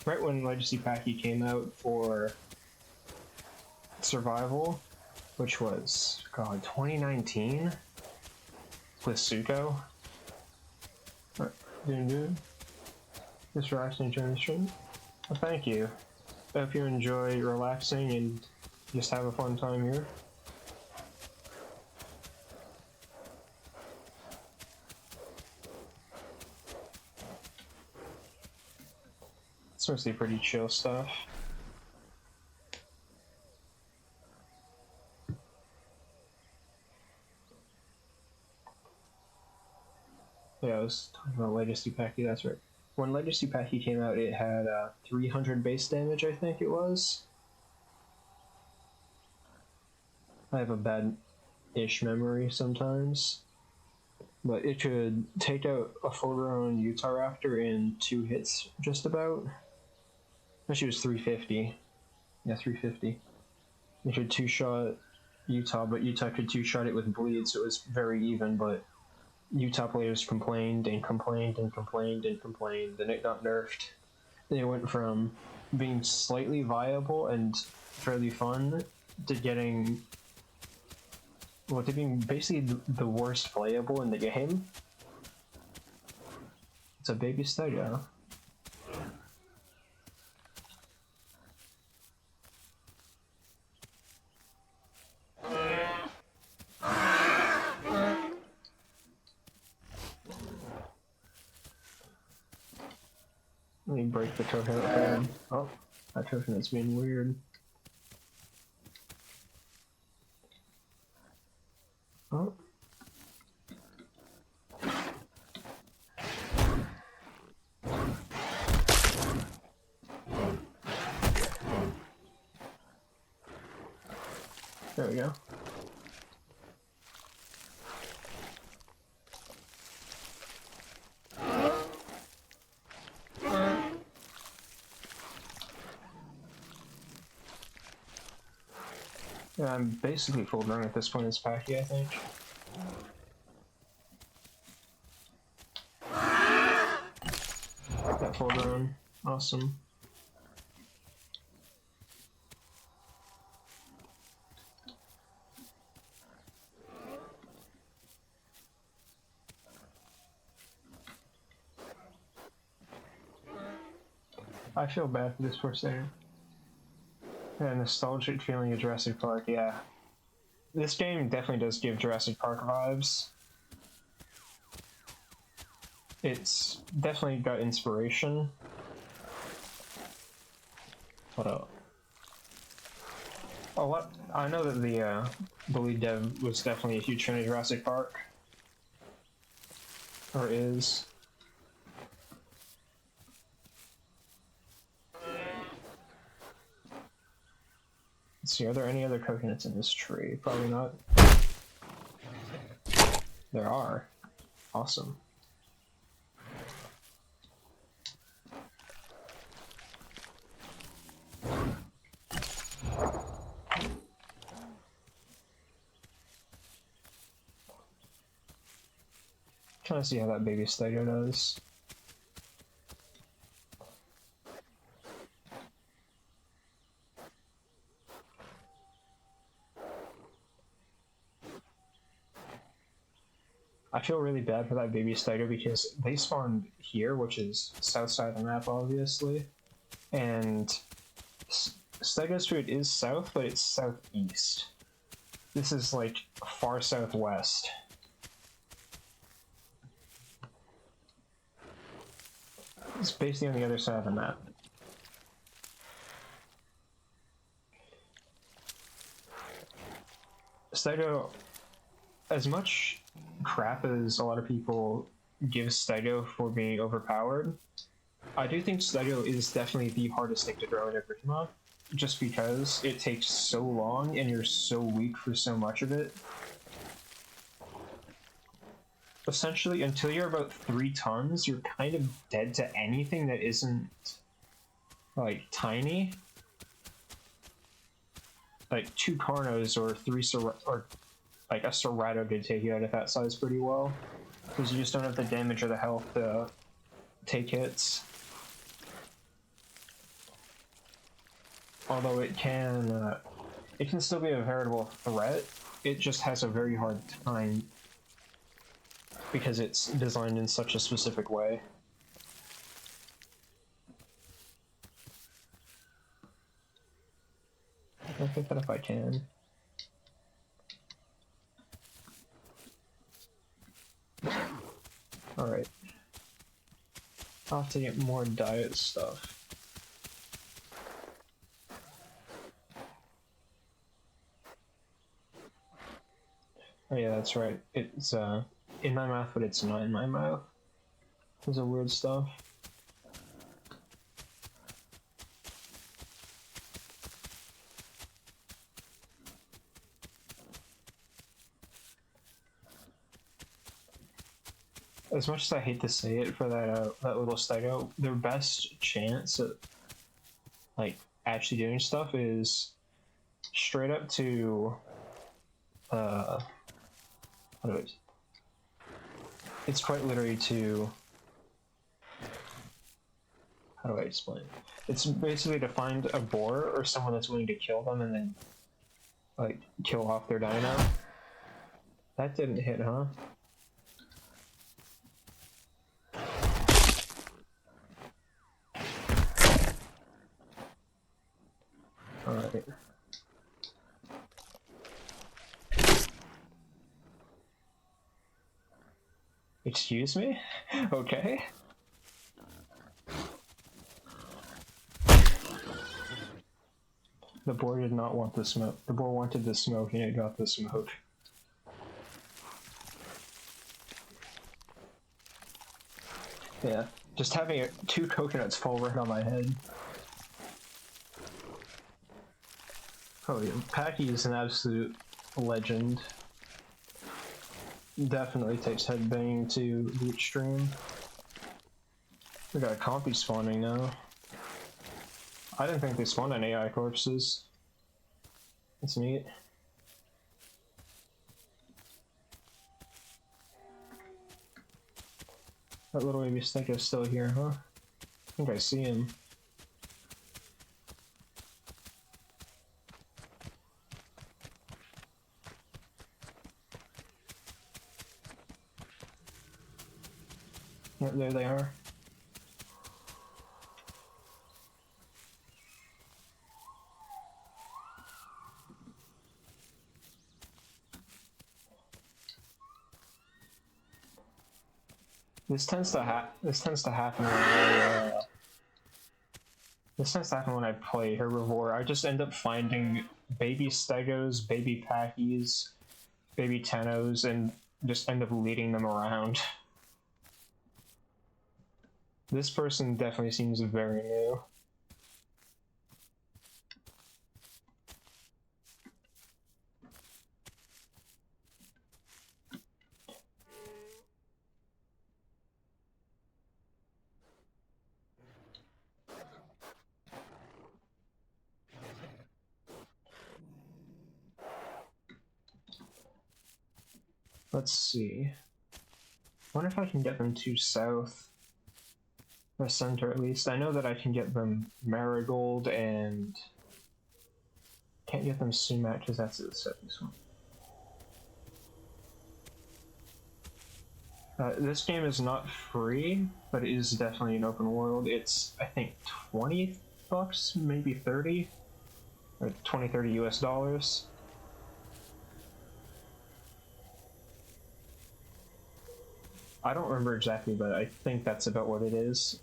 Right when Legacy Pachy came out for Survival, which was, God, 2019? With Suko? Right, dude. Just relaxing during the stream. Well, thank you. I hope you enjoy relaxing and just have a fun time here. It's mostly pretty chill stuff. Yeah, I was talking about Legacy Pachy, that's right. When Legacy Pachy came out, it had 300 base damage, I think it was. I have a bad-ish memory sometimes. But it could take out a full-grown Utah Raptor in 2 hits, just about. Actually, it was 350. Yeah, 350. It could 2-shot Utah, but Utah could 2-shot it with bleed, so it was very even, but Utah players complained and complained and complained and complained, then it got nerfed. Then it went from being slightly viable and fairly fun to getting, well, to being basically the worst playable in the game. It's a baby studio. Let me break the token again. Oh, that token is being weird. Oh. There we go. Yeah, I'm basically full grown at this point as Pachy, I think. Got full grown. Awesome. I feel bad for this poor singer. Yeah, nostalgic feeling of Jurassic Park, yeah. This game definitely does give Jurassic Park vibes. It's definitely got inspiration. What else? Oh, what? I know that the lead dev was definitely a huge fan of Jurassic Park. Or is. Let's see, are there any other coconuts in this tree? Probably not. There are. Awesome. Trying to see how that baby Stadio does. I feel really bad for that baby Stadio because they spawned here, which is south side of the map, obviously. And Stadio Street is south, but it's southeast. This is like far southwest. It's basically on the other side of the map. Stadio, as much crap as a lot of people give Stadio for being overpowered, I do think Stadio is definitely the hardest thing to grow in Agricoma, just because it takes so long and you're so weak for so much of it. essentially, until you're about 3 tons, you're kind of dead to anything that isn't, like, tiny. Like, 2 Carnos or 3 or like a Serrato could take you out of that size pretty well. Because you just don't have the damage or the health to take hits. Although it can still be a veritable threat. It just has a very hard time because it's designed in such a specific way. I think that if I can. Alright. I'll have to get more diet stuff. Oh yeah, that's right. It's in my mouth, but it's not in my mouth. There's a weird stuff. As much as I hate to say it for that little stego, their best chance at like actually doing stuff is straight up to it's quite literally to, how do I explain? It's basically to find a boar or someone that's willing to kill them and then like kill off their dino. That didn't hit, huh? Alright. Excuse me? Okay. The boar did not want the smoke. The boar wanted the smoke and it got the smoke. Yeah, just having 2 coconuts fall right on my head. Oh yeah, Pachy is an absolute legend. Definitely takes headbanging to the extreme. We got a compy spawning now. I didn't think they spawned on AI corpses. That's neat. That little baby snake is still here, huh? I think I see him. Yep, there they are. This tends to happen when I play Herbivore. I just end up finding baby stegos, baby packies, baby tenos, and just end up leading them around. This person definitely seems very new. Let's see. I wonder if I can get them to south. Or center at least. I know that I can get them Marigold and can't get them Sumac because that's the this one. This game is not free, but it is definitely an open world. It's, I think, 20 bucks, maybe 30, or 20, 30 US dollars. I don't remember exactly, but I think that's about what it is.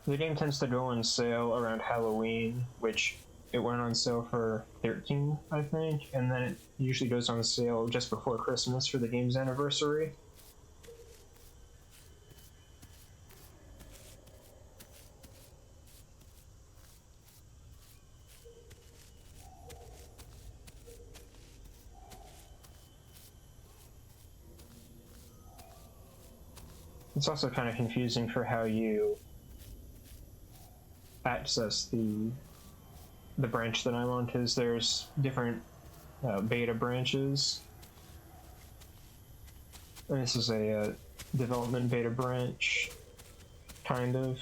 The game tends to go on sale around Halloween, which it went on sale for $13, I think, and then it usually goes on sale just before Christmas for the game's anniversary. It's also kind of confusing for how you access the branch that I'm on, because there's different beta branches, and this is a development beta branch, kind of.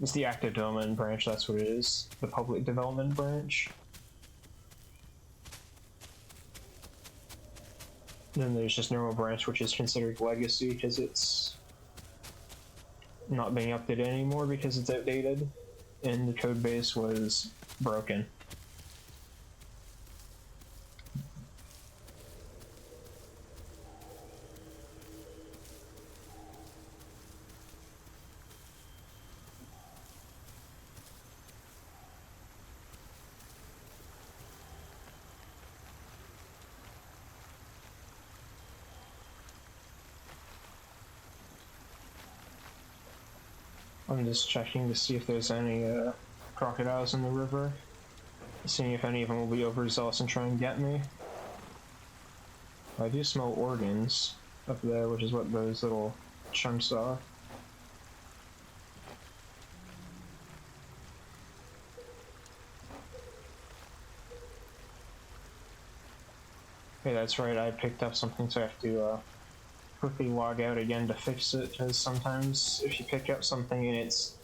It's the active development branch, that's what it is, the public development branch. Then there's just normal branch, which is considered legacy because it's not being updated anymore because it's outdated and the code base was broken. I'm just checking to see if there's any crocodiles in the river, seeing if any of them will be overzealous and try and get me. I do smell organs up there, which is what those little chunks are. Okay, that's right, I picked up something, so I have to quickly log out again to fix it, because sometimes if you pick up something and it's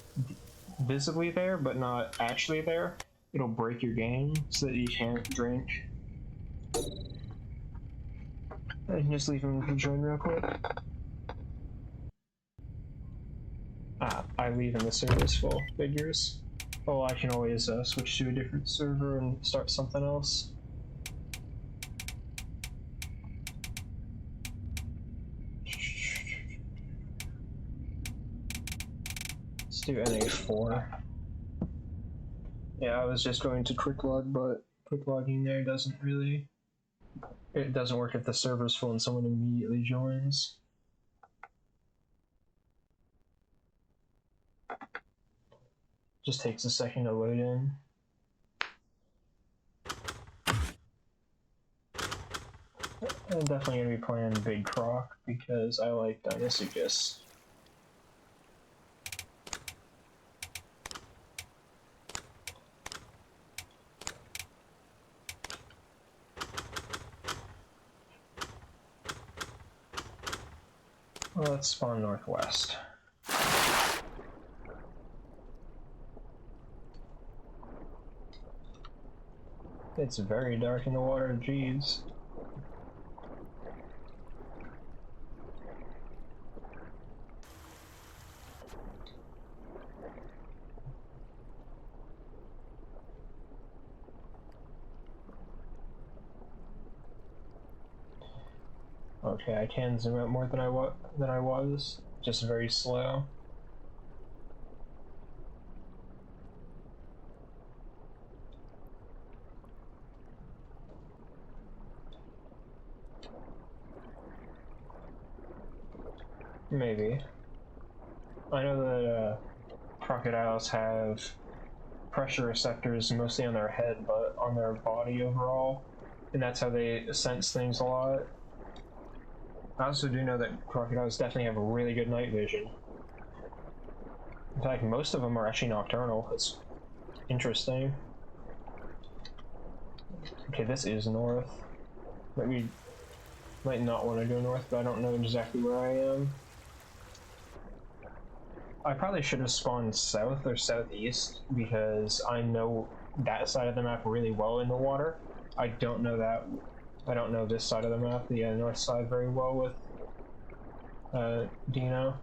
visibly there but not actually there, it'll break your game so that you can't drink. I can just leave him to join real quick. I leave and the server is full. Figures. Oh, I can always switch to a different server and start something else. Let's do NA4. Yeah, I was just going to quick log, but quick logging there doesn't really... It doesn't work if the server's full and someone immediately joins. Just takes a second to load in. I'm definitely going to be playing Big Croc because I like Dynasty Gist. Well, let's spawn northwest. It's very dark in the water, jeez. Okay, I can zoom out more than I was, just very slow. Maybe. I know that crocodiles have pressure receptors mostly on their head, but on their body overall, and that's how they sense things a lot. I also do know that crocodiles definitely have a really good night vision. In fact, most of them are actually nocturnal. It's interesting. Okay, this is north. Maybe might not want to go north, but I don't know exactly where I am. I probably should have spawned south or southeast because I know that side of the map really well in the water. I don't know this side of the map, the north side, very well with Dino.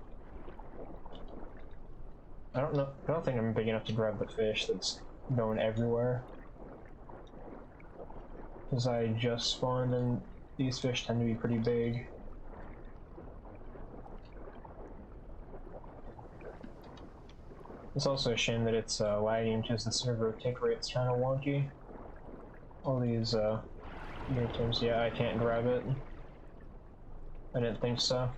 I don't think I'm big enough to grab the fish that's going everywhere. Because I just spawned and these fish tend to be pretty big. It's also a shame that it's lagging because the server tick rate's kind of wonky. All these new terms, yeah, I can't grab it. I didn't think so.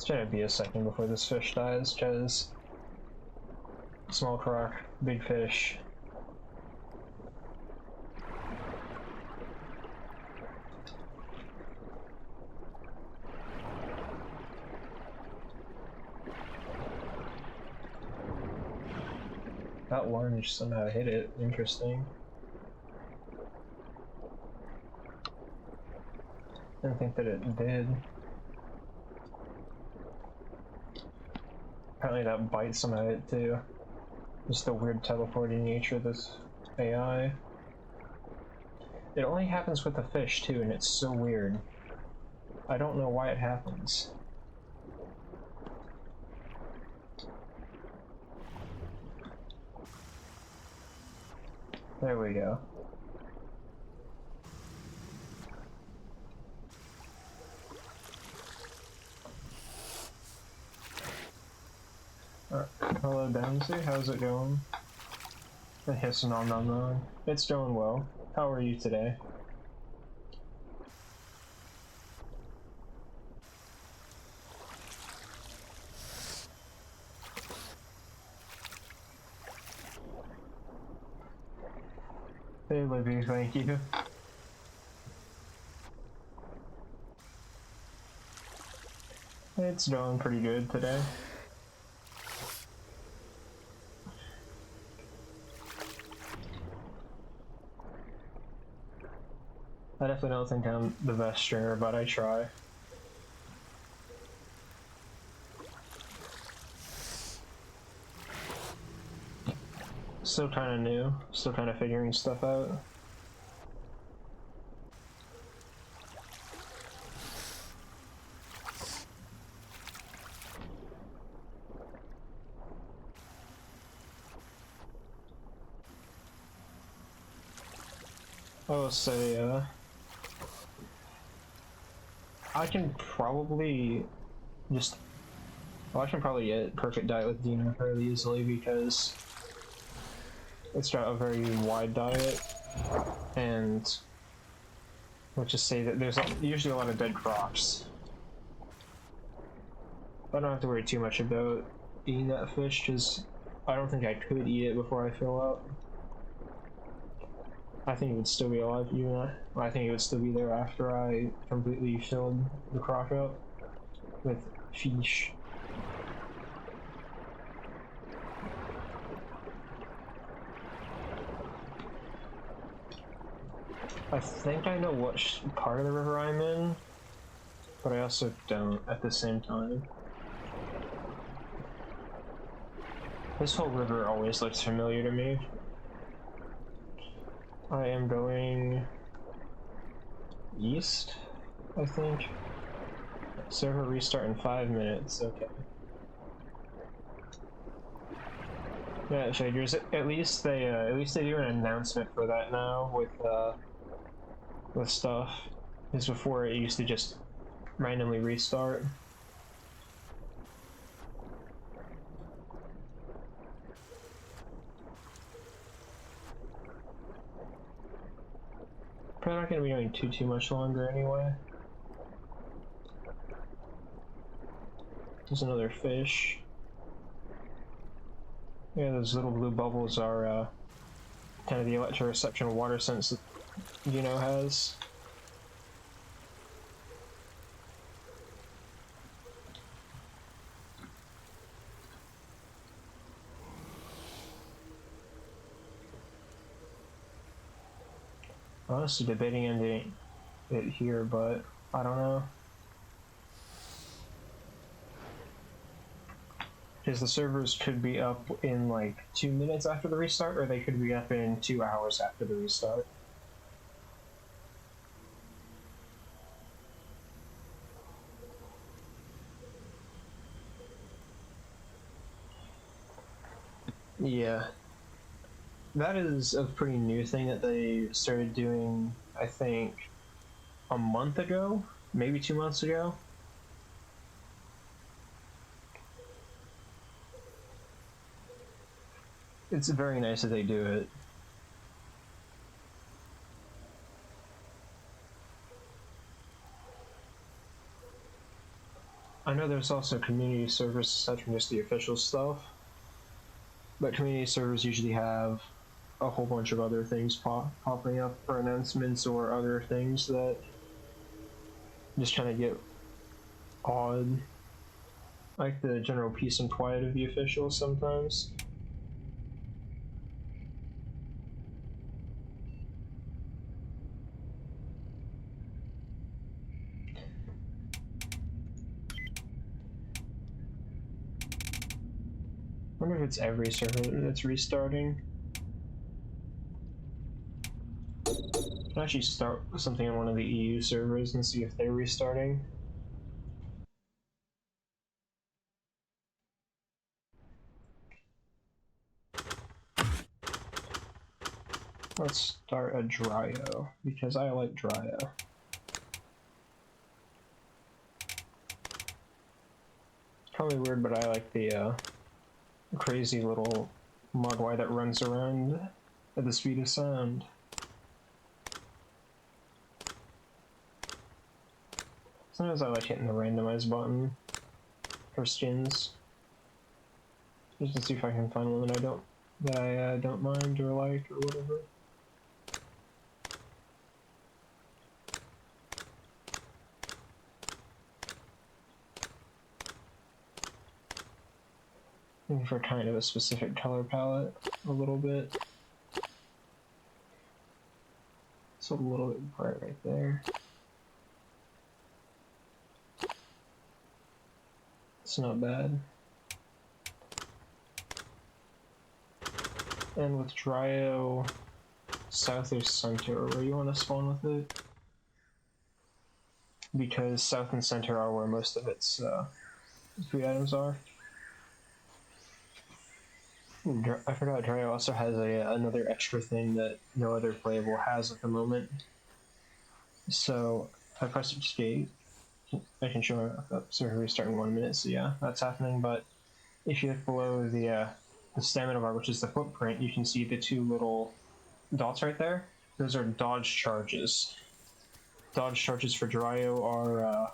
It's gonna be a second before this fish dies, because small croc, big fish. That lunge somehow hit it. Interesting. Didn't think that it did. Apparently that bite somehow hit too. Just the weird teleporting nature of this AI. It only happens with the fish too, and it's so weird. I don't know why it happens. There we go. Hello Dempsey, how's it going? Hiss nom nom nom. It's going well. How are you today? Hey Libby, thank you. It's going pretty good today. I definitely don't think I'm the best streamer, but I try. Still kind of new, still kind of figuring stuff out. I will say, I can probably just, well, I can probably get perfect diet with Dina fairly easily because it's got a very wide diet, and let's just say that there's usually a lot of dead crocs. I don't have to worry too much about eating that fish because I don't think I could eat it before I fill up. I think it would still be alive even. I think it would still be there after I completely filled the croc up with fish. I think I know what part of the river I'm in, but I also don't at the same time. This whole river always looks familiar to me. I am going east, I think. Server restart in 5 minutes, okay. Yeah, figures. At least they do an announcement for that now with stuff. Because before it used to just randomly restart. Probably not gonna be going too much longer anyway. There's another fish. Yeah, those little blue bubbles are kind of the electroreception water sense that has. Honestly, debating ending it here, but I don't know. Because the servers could be up in like 2 minutes after the restart, or they could be up in 2 hours after the restart. Yeah. That is a pretty new thing that they started doing, I think, a month ago? Maybe 2 months ago? It's very nice that they do it. I know there's also community servers aside from just the official stuff, but community servers usually have a whole bunch of other things popping up for announcements or other things that just kind of get odd, like the general peace and quiet of the officials sometimes. I wonder if it's every server that's restarting. I can actually start something on one of the EU servers and see if they're restarting. Let's start a Dryo, because I like Dryo. Probably weird, but I like the crazy little mogwai that runs around at the speed of sound. Sometimes I like hitting the randomize button for skins, just to see if I can find one that I don't mind or like or whatever. Looking for kind of a specific color palette, a little bit. It's a little bit bright right there. It's not bad. And with Dryo, south or center, where you want to spawn with it? Because south and center are where most of its food items are. I forgot Dryo also has another extra thing that no other playable has at the moment. So if I press escape, I can show up. So we're restarting in 1 minute. So yeah, that's happening. But if you look below the stamina bar, which is the footprint, you can see the two little dots right there. Those are dodge charges. Dodge charges for Dryo are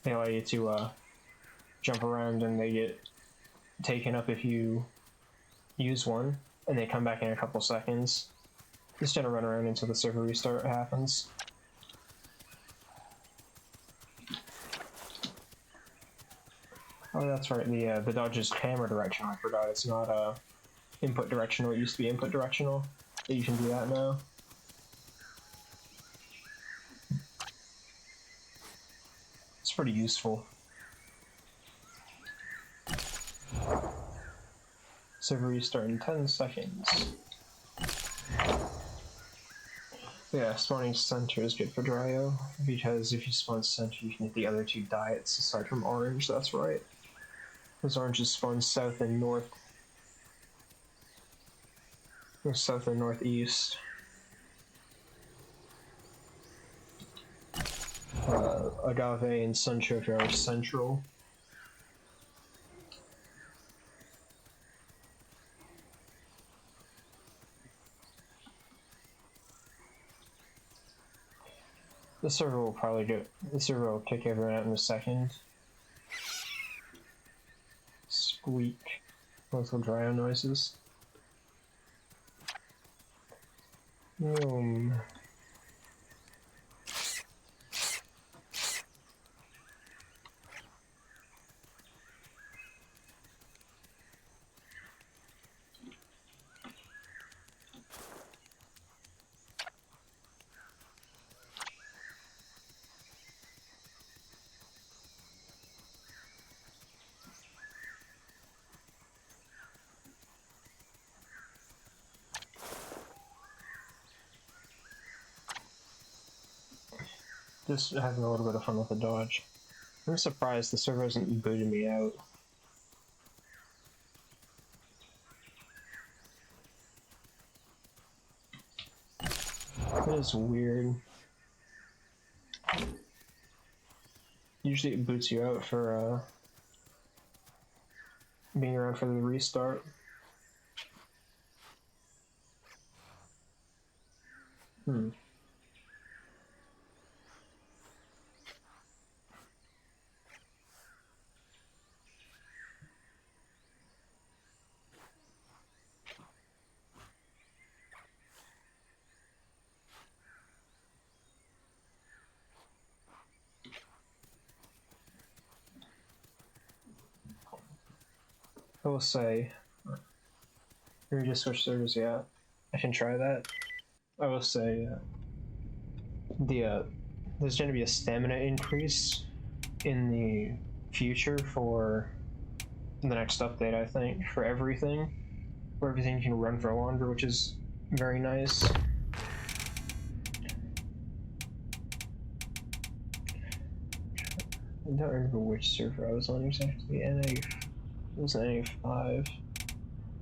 they allow you to jump around, and they get taken up if you use one, and they come back in a couple seconds. Just gonna run around until the server restart happens. Oh, that's right. The dodge is camera directional. I forgot. It's not input directional. It used to be input directional. But you can do that now. It's pretty useful. Server restart in 10 seconds. Yeah, spawning center is good for Dryo, because if you spawn center, you can hit the other two diets aside from orange. That's right. Because oranges spawn south and north. Or south and northeast. Agave and Sunchoker are central. The server will kick everyone out in a second. Squeak. Those little Dryo noises. Boom. Just having a little bit of fun with the dodge. I'm surprised the server hasn't booted me out. That is weird. Usually it boots you out for being around for the restart. will say, we just switch servers. Yeah, I can try that. I will say, there's going to be a stamina increase in the future for the next update. I think for everything, where everything can run for longer, which is very nice. I don't remember which server I was on exactly. It was NA5.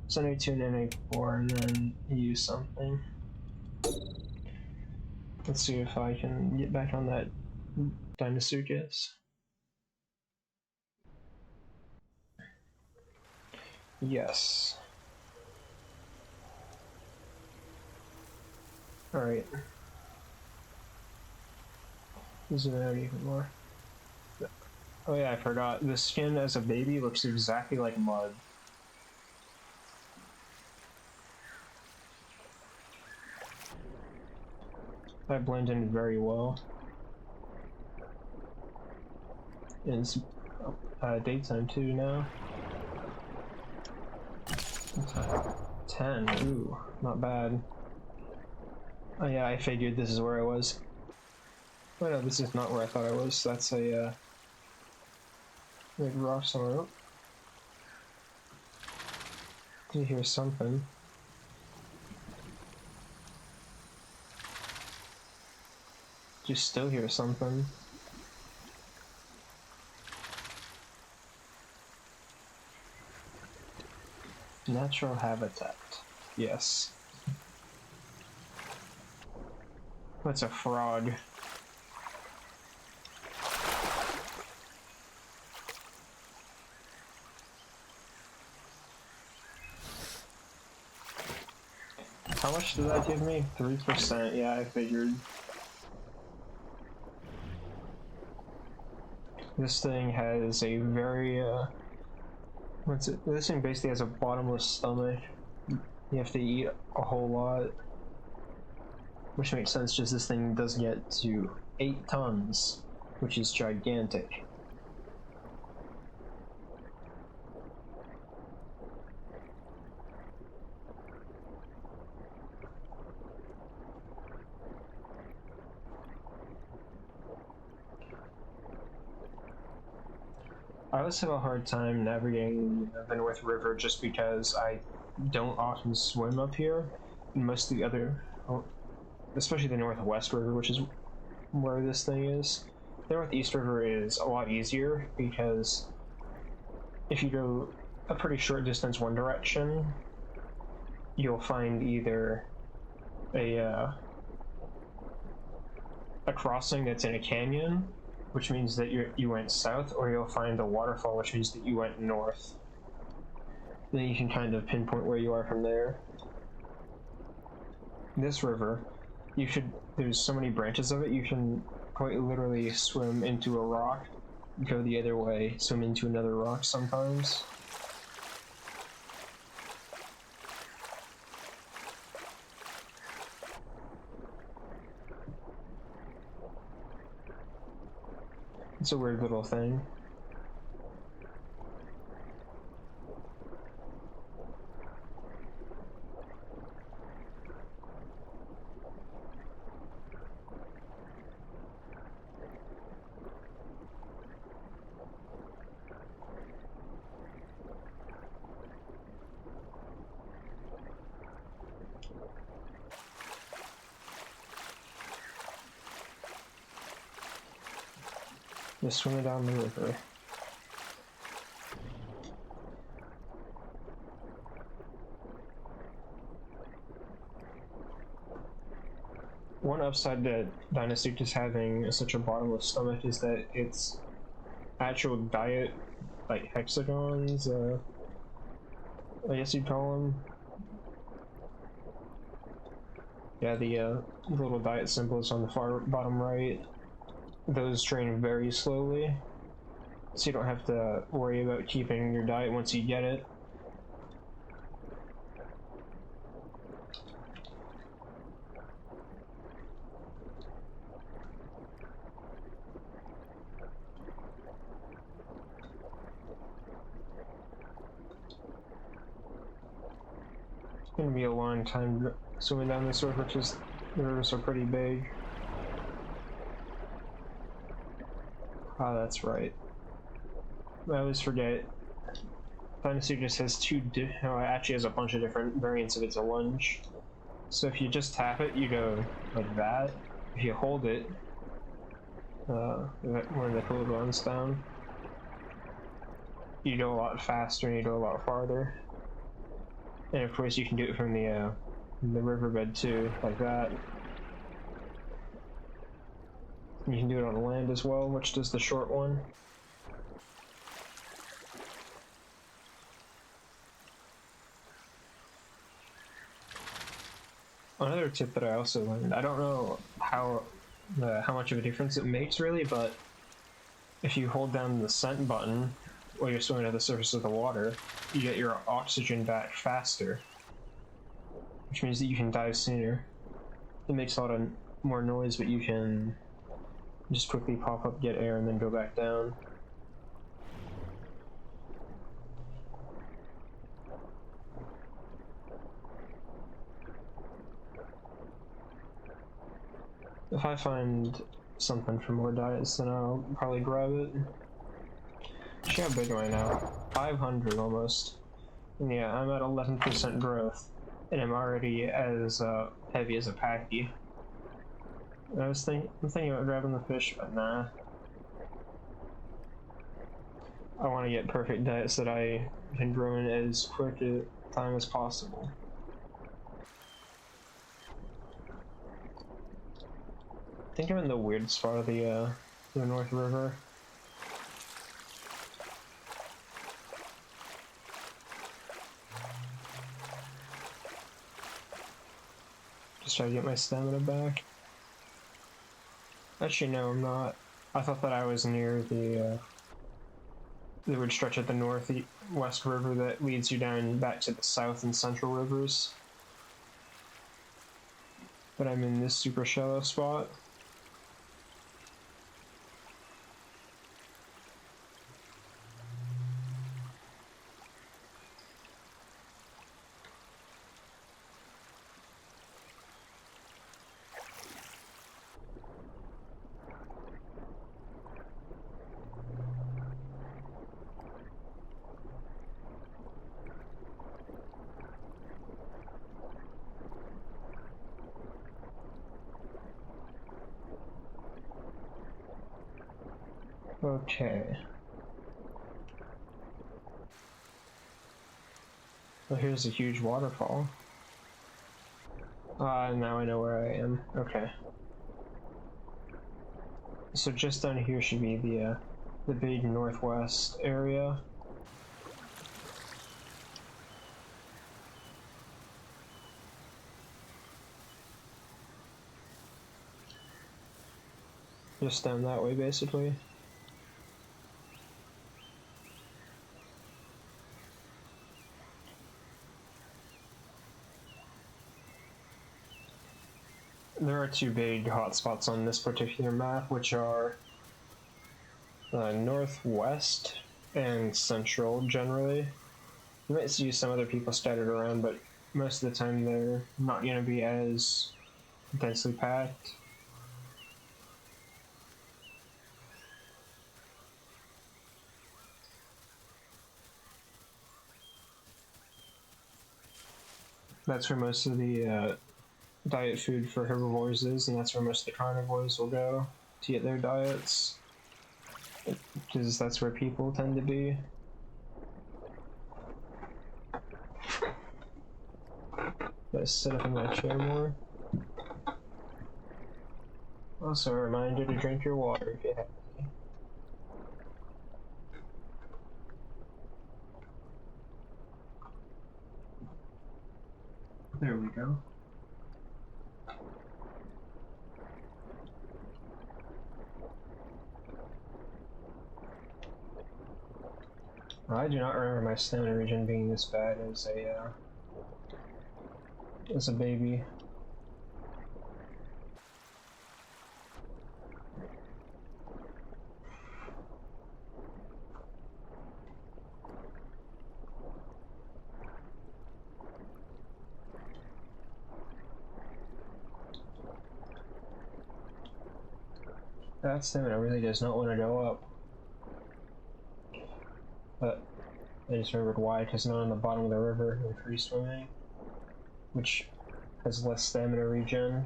It's NA2 and NA4, and then use something. Let's see if I can get back on that Dinosuchus. Yes. Alright. Zoom out even more. Oh yeah, I forgot. The skin as a baby looks exactly like mud. That blended in very well. And it's daytime too now. 10. Ooh, not bad. Oh yeah, I figured this is where I was. Oh no, this is not where I thought I was. That's a big rock somewhere. Oh. Did you hear something? Did you still hear something? Natural habitat. Yes. That's a frog. How much did that give me? 3%. Yeah, I figured. This thing has a very, what's it? This thing basically has a bottomless stomach. You have to eat a whole lot. Which makes sense, just this thing does get to 8 tons, which is gigantic. I always have a hard time navigating the North River just because I don't often swim up here. And most of the other, especially the Northwest River, which is where this thing is. The Northeast River is a lot easier because if you go a pretty short distance one direction, you'll find either a crossing that's in a canyon, which means that you went south, or you'll find a waterfall, which means that you went north. Then you can kind of pinpoint where you are from there. This river, there's so many branches of it, you can quite literally swim into a rock, go the other way, swim into another rock sometimes. It's a weird little thing. Just swimming down the river. One upside that Dinosuchus having such a bottomless stomach is that its actual diet, like hexagons, I guess you'd call them. Yeah, the little diet symbols on the far bottom right, those drain very slowly, so you don't have to worry about keeping your diet once you get it. gonna be a long time swimming down this river, because the rivers are pretty big. Ah, that's right. I always forget. Dynasty just has two. It actually has a bunch of different variants of its a lunge. So if you just tap it, you go like that. If you hold it, when the cooldown's down, you go a lot faster and you go a lot farther. And of course, you can do it from the riverbed too, like that. You can do it on land as well, which does the short one. Another tip that I also learned, I don't know how much of a difference it makes really, but if you hold down the scent button while you're swimming at the surface of the water, you get your oxygen back faster, which means that you can dive sooner. It makes a lot of more noise, but you can just quickly pop up, get air, and then go back down. If I find something for more diets, then I'll probably grab it. See how big am I now? 500 almost. And yeah, I'm at 11% growth, and I'm already as heavy as a pachy. I'm thinking about grabbing the fish, but nah. I want to get perfect diets that I can grow in as quick a time as possible. I think I'm in the weird spot of the North River. Just try to get my stamina back. Actually, no, I'm not. I thought that I was near the weird stretch at the northwest river that leads you down back to the south and central rivers. But I'm in this super shallow spot. Okay. Well, here's a huge waterfall. Now I know where I am. Okay. So just down here should be the big northwest area. Just down that way, basically. There are two big hotspots on this particular map, which are northwest and central generally. You might see some other people scattered around, but most of the time they're not going to be as densely packed. That's where most of the diet food for herbivores is, and that's where most of the carnivores will go to get their diets, because that's where people tend to be. Gotta sit up in my chair more. Also, a reminder to drink your water if you have any. There we go. I do not remember my stamina regen being this bad as a baby. That stamina really does not want to go up. But I just remembered why, because not on the bottom of the river in free swimming, which has less stamina regen.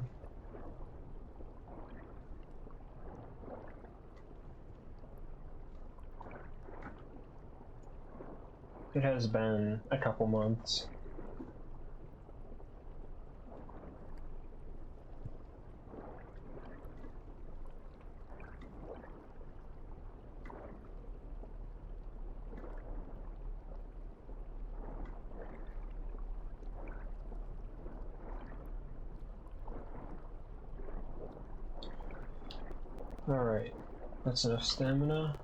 It has been a couple months. Alright, that's enough stamina.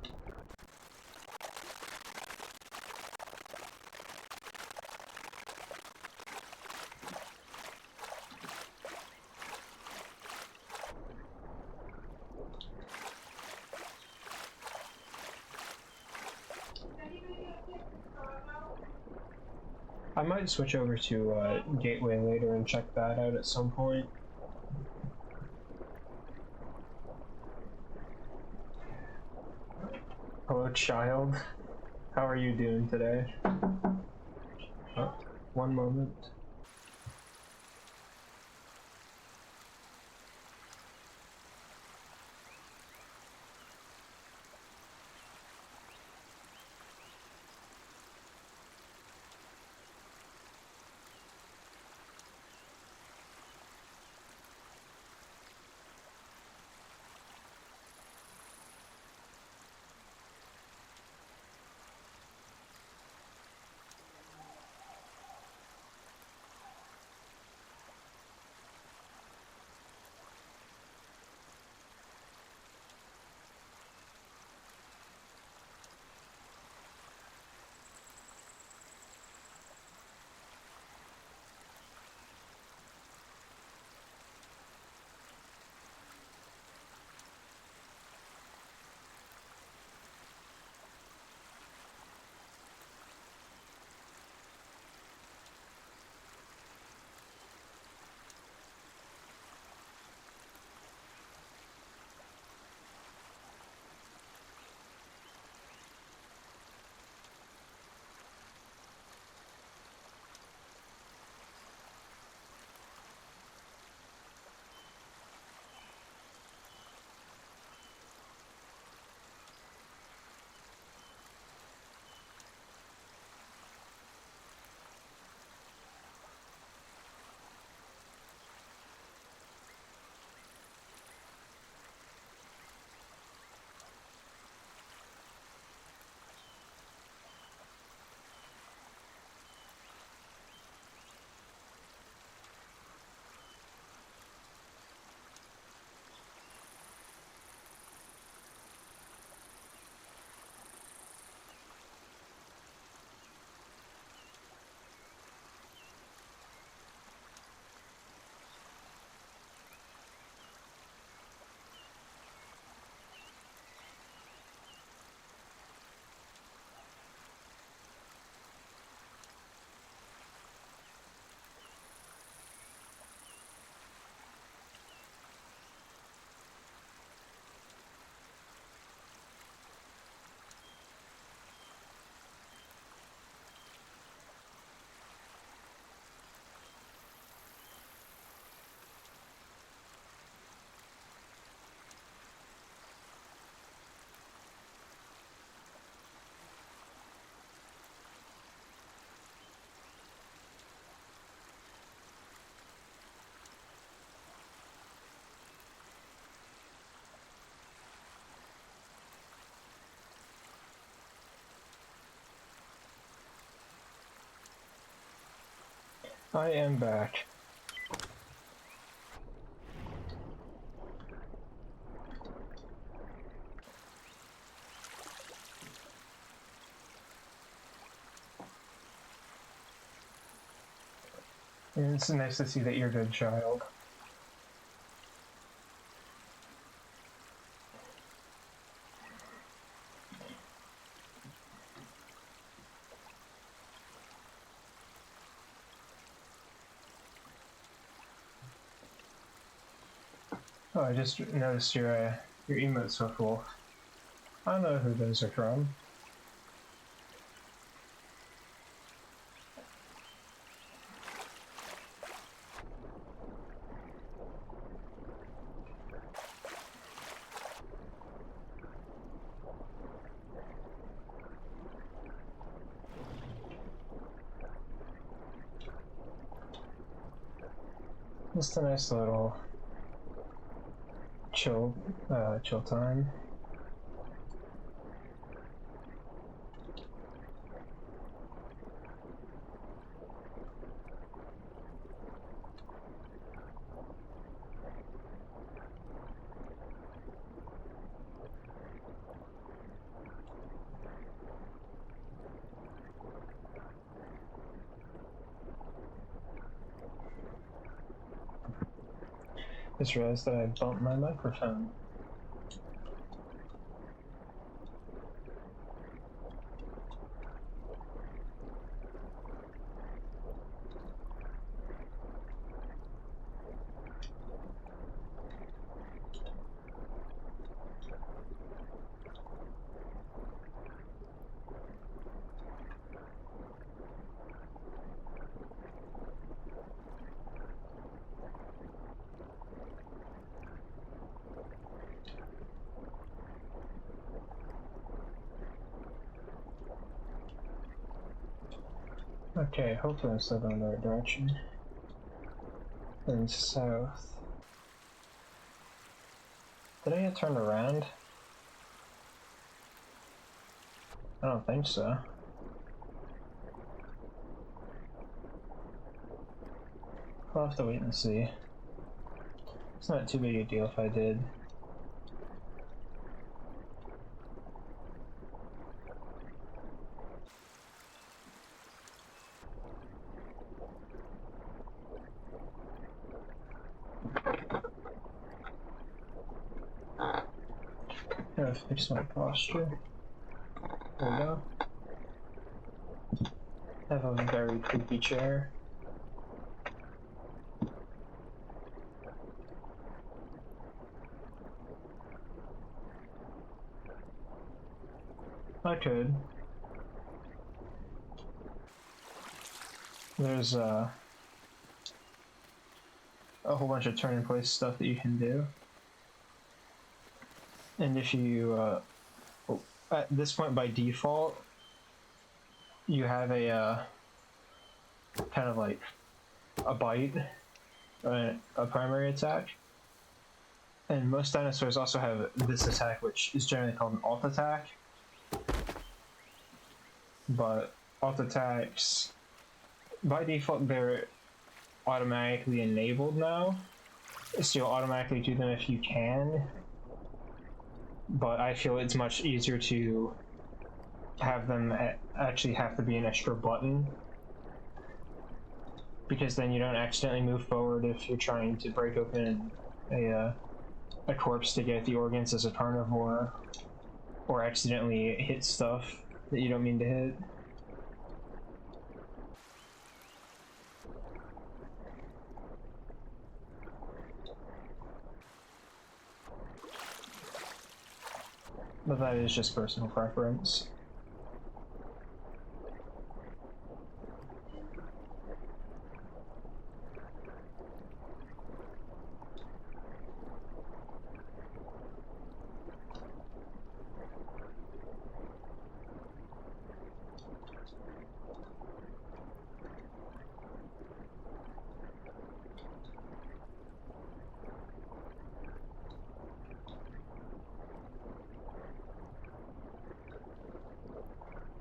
I might switch over to Gateway later and check that out at some point. Hello, child. How are you doing today? Oh, one moment. I am back. And it's nice to see that you're a good child. Oh, I just noticed your Your emotes are full. I don't know who those are from. Just a nice little chill time. Just realized that I bumped my microphone. Okay, hopefully I'm still going the right direction. And south. Did I get turned around? I don't think so. I'll have to wait and see. It's not too big a deal if I did. I gotta fix my posture. There we go. I have a very creepy chair. I could. There's a whole bunch of turn in place stuff that you can do. And if you, at this point by default, you have a, kind of like a bite, a primary attack. And most dinosaurs also have this attack, which is generally called an alt attack. But alt attacks, by default, they're automatically enabled now. So you'll automatically do them if you can. But I feel it's much easier to have them actually have to be an extra button, because then you don't accidentally move forward if you're trying to break open a corpse to get the organs as a carnivore, or accidentally hit stuff that you don't mean to hit. But that is just personal preference.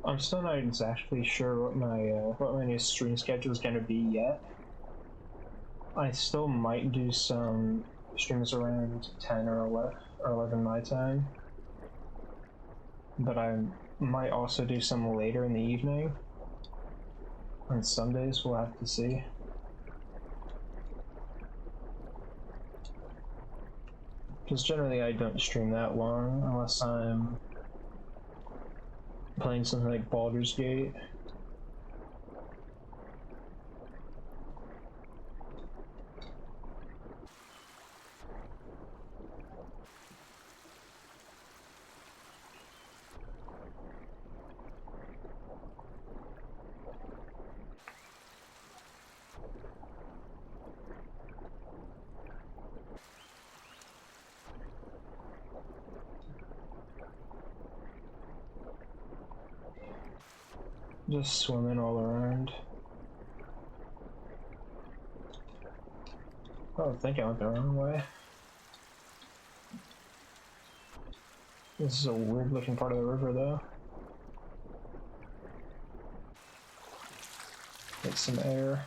I'm still not exactly sure what my new stream schedule is going to be yet. I still might do some streams around 10 or 11 my time, but I might also do some later in the evening. On some days we'll have to see. Because generally I don't stream that long unless I'm playing something like Baldur's Gate. Just swimming all around. Oh, I think I went the wrong way. This is a weird looking part of the river though. Get some air.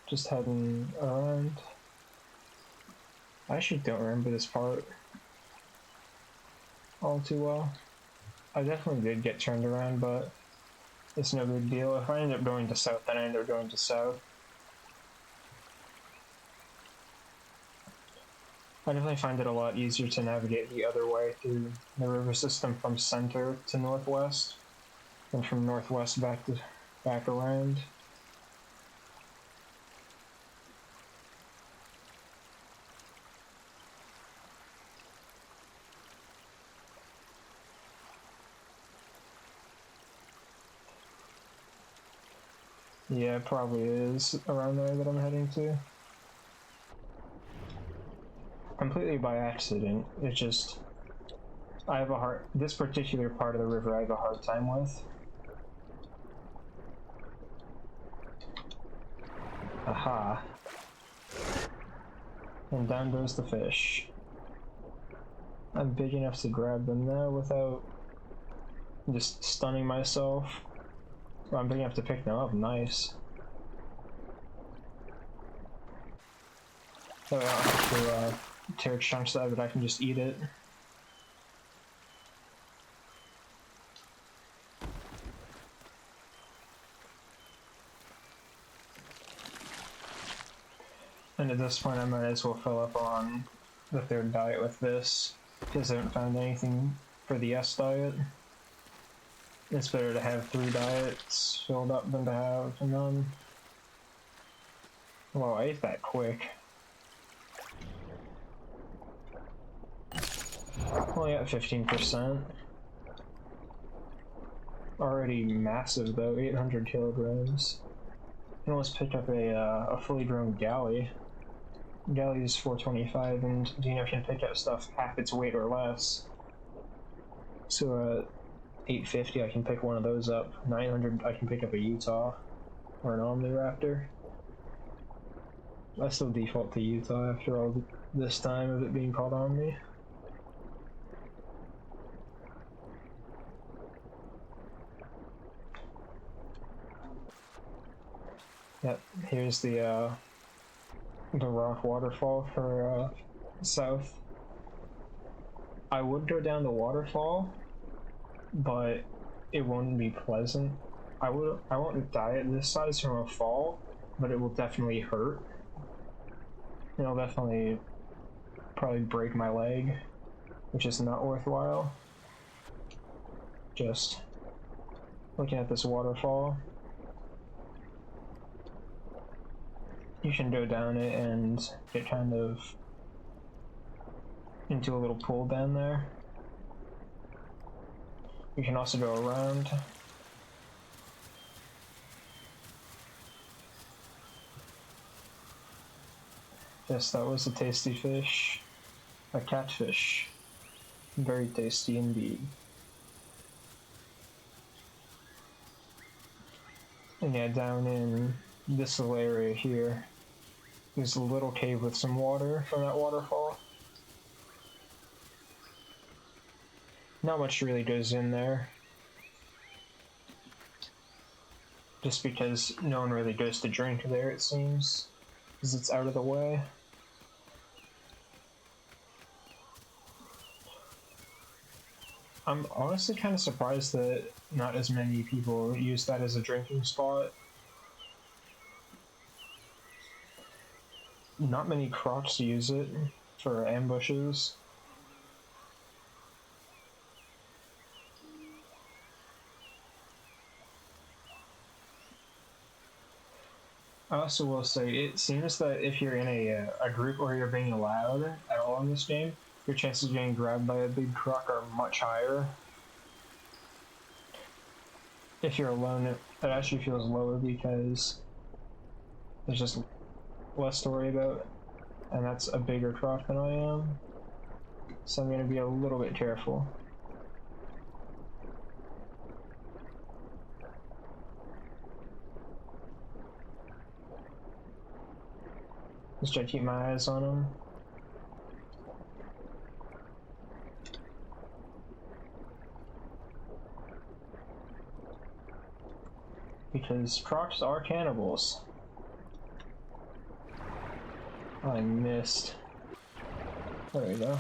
Just heading around. I actually don't remember this part all too well. I definitely did get turned around, but it's no big deal. If I end up going to south, then I end up going to south. I definitely find it a lot easier to navigate the other way through the river system from center to northwest than from northwest back around. Yeah, it probably is around there that I'm heading to. Completely by accident. It just, this particular part of the river I have a hard time with. Aha. And down goes the fish. I'm big enough to grab them now without just stunning myself. I'm big enough to pick them up, nice. So I don't have to tear chunks out of it, I can just eat it. And at this point I might as well fill up on the third diet with this, because I haven't found anything for the S diet. It's better to have 3 diets filled up than to have none. Well, I ate that quick. Only at 15%. Already massive though, 800 kilograms. I almost picked up a fully grown galley. Galley is 425, and Dino can pick up stuff half its weight or less. So 850 I can pick one of those up. 900 I can pick up a Utah or an Omniraptor. I still default to Utah after all this time of it being called Omni. Yep, here's the rock waterfall for south. I would go down the waterfall, but it won't be pleasant. I won't die at this size from a fall, but it will definitely hurt. It'll definitely probably break my leg, which is not worthwhile. Just looking at this waterfall. You can go down it and get kind of into a little pool down there. You can also go around. Yes, that was a tasty fish. A catfish. Very tasty indeed. And yeah, down in this little area here, there's a little cave with some water from that waterfall. Not much really goes in there, just because no one really goes to drink there, it seems, because it's out of the way. I'm honestly kind of surprised that not as many people use that as a drinking spot. Not many crops use it for ambushes. I also will say, it seems that if you're in a group where you're being allowed at all in this game, your chances of getting grabbed by a big croc are much higher. If you're alone, it actually feels lower because there's just less to worry about, and that's a bigger croc than I am, so I'm going to be a little bit careful. Just try to keep my eyes on him. Because crocs are cannibals. Oh, I missed. There we go.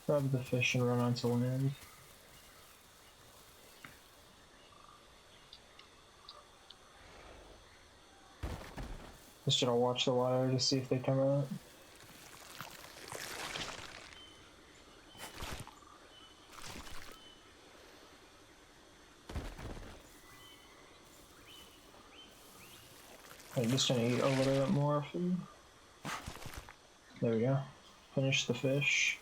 Grab the fish and run onto land. Just gonna watch the water to see if they come out. I'm just gonna eat a little bit more food. There we go. Finish the fish.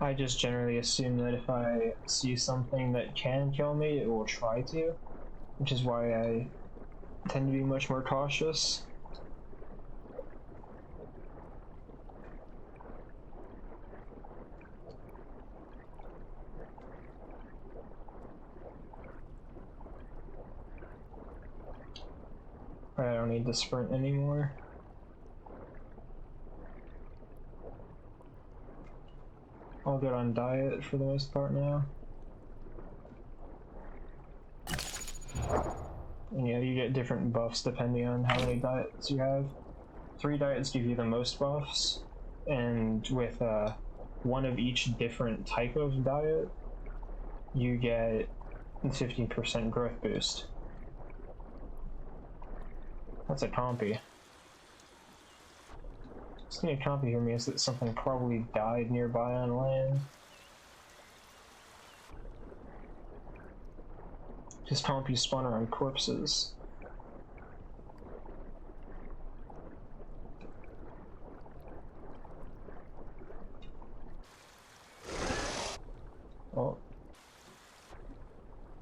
I just generally assume that if I see something that can kill me, it will try to, which is why I tend to be much more cautious. I don't need to sprint anymore. All good on diet for the most part now. And yeah, you get different buffs depending on how many diets you have. 3 diets give you the most buffs, and with one of each different type of diet, you get 15% growth boost. That's a compy. Something a compy here means that something probably died nearby on land. Just compies spawn around corpses. Oh.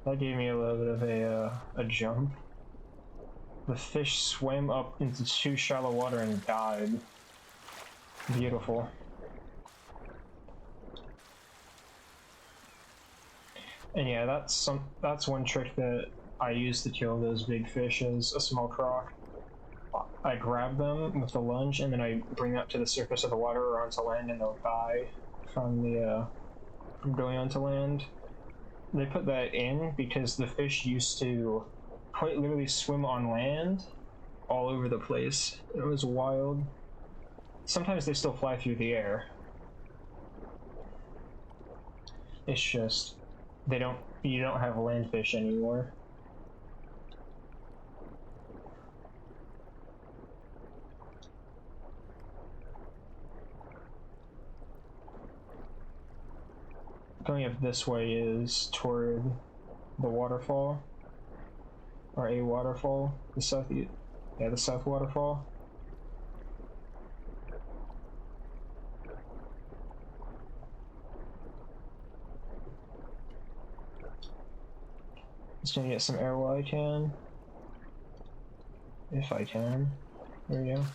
That gave me a little bit of a jump. The fish swam up into too shallow water and died. Beautiful. And yeah, that's one trick that I use to kill those big fish is a small croc. I grab them with the lunge and then I bring them up to the surface of the water or onto land, and they'll die from from going onto land. They put that in because the fish used to quite literally swim on land all over the place. It was wild. Sometimes they still fly through the air. It's just you don't have land fish anymore. Going up this way is toward the waterfall, or a waterfall, the south waterfall. Just gonna get some air while I can. If I can. There we go.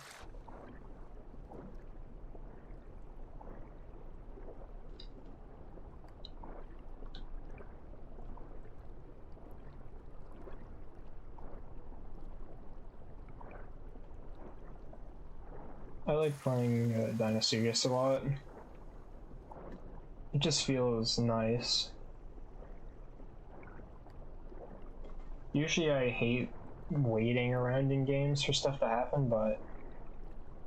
I like playing Dinosaurus a lot. It just feels nice. Usually I hate waiting around in games for stuff to happen, but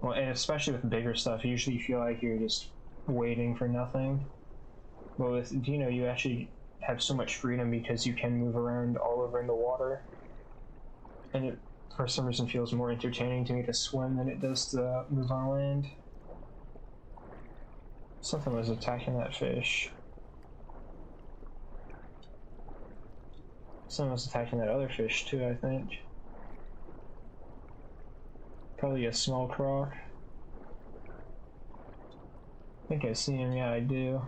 well, and especially with bigger stuff, usually you feel like you're just waiting for nothing. But with Dino, you actually have so much freedom because you can move around all over in the water, and it for some reason feels more entertaining to me to swim than it does to move on land. Something was attacking that fish. Something was attacking that other fish too, I think. Probably a small croc. I think I see him, yeah, I do.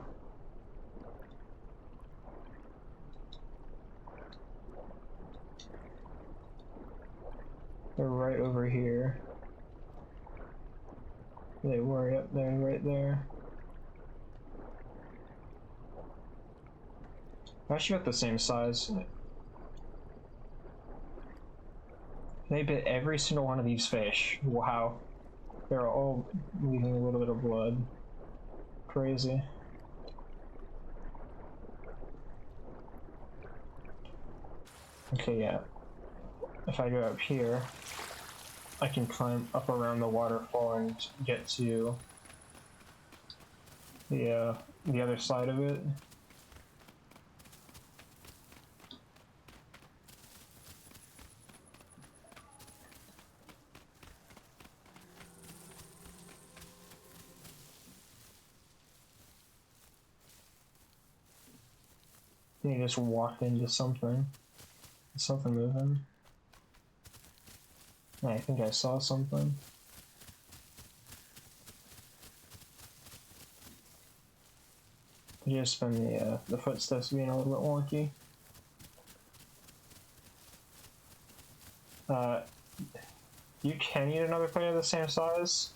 They're right over here. They were, yep, they're right there. Actually about the same size. They bit every single one of these fish. Wow. They're all leaving a little bit of blood. Crazy. Okay, yeah. If I go up here, I can climb up around the waterfall and get to the other side of it. Then you just walked into something. Something moving. Yeah, I think I saw something. Just been the footsteps being a little bit wonky. You can eat another player the same size,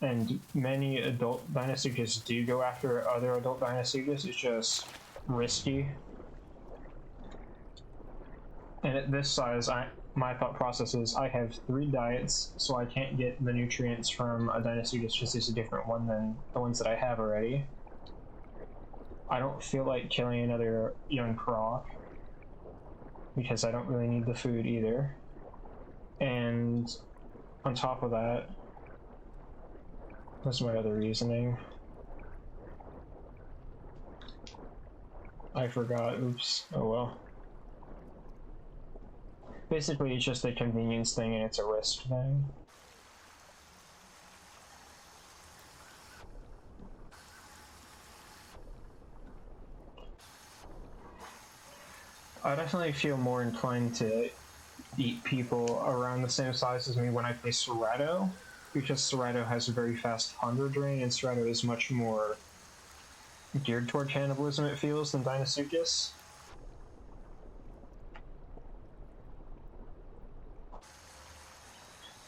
and many adult Dinosuchus do go after other adult Dinosuchus. It's just risky. And at this size, my thought process is I have 3 diets, so I can't get the nutrients from a Dinosuchus just as a different one than the ones that I have already. I don't feel like killing another young croc, because I don't really need the food either. And on top of that, what's my other reasoning? I forgot, oops, oh well. Basically, it's just a convenience thing and it's a risk thing. I definitely feel more inclined to eat people around the same size as me when I play Serrato, because Serrato has a very fast hunger drain, and Serrato is much more geared toward cannibalism, it feels, than Dinosuchus.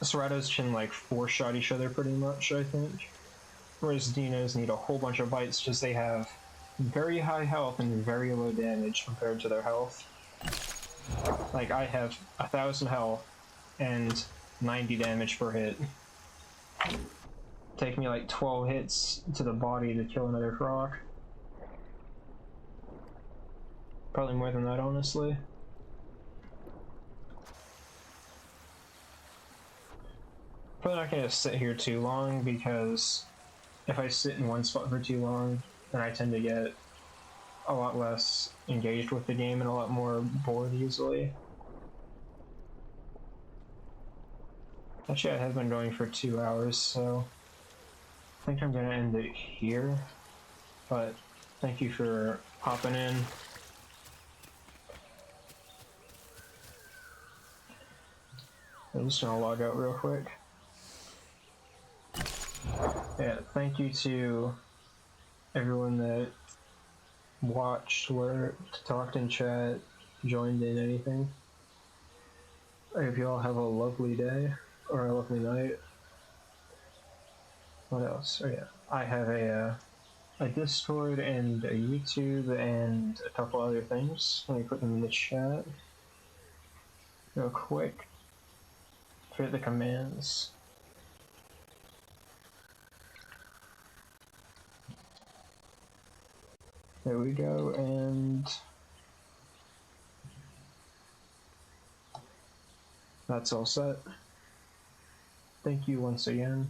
Serratos can like 4-shot each other pretty much, I think. Whereas Dinos need a whole bunch of bites because they have very high health and very low damage compared to their health. Like, I have 1,000 health and 90 damage per hit. Take me like 12 hits to the body to kill another croc. Probably more than that, honestly. Probably not gonna sit here too long, because if I sit in one spot for too long, then I tend to get a lot less engaged with the game and a lot more bored easily. Actually, I have been going for 2 hours, so I think I'm gonna end it here. But thank you for hopping in. I'm just gonna log out real quick. Yeah, thank you to everyone that watched, worked, talked in chat, joined in, anything. I hope you all have a lovely day, or a lovely night. What else? Oh yeah, I have a Discord and a YouTube and a couple other things. Let me put them in the chat real quick. Forget the commands. There we go, and that's all set. Thank you once again.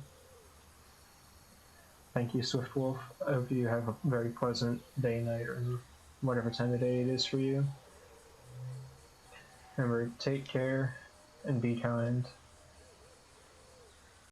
Thank you, Swiftwolf. I hope you have a very pleasant day, night, or whatever time of day it is for you. Remember, take care and be kind.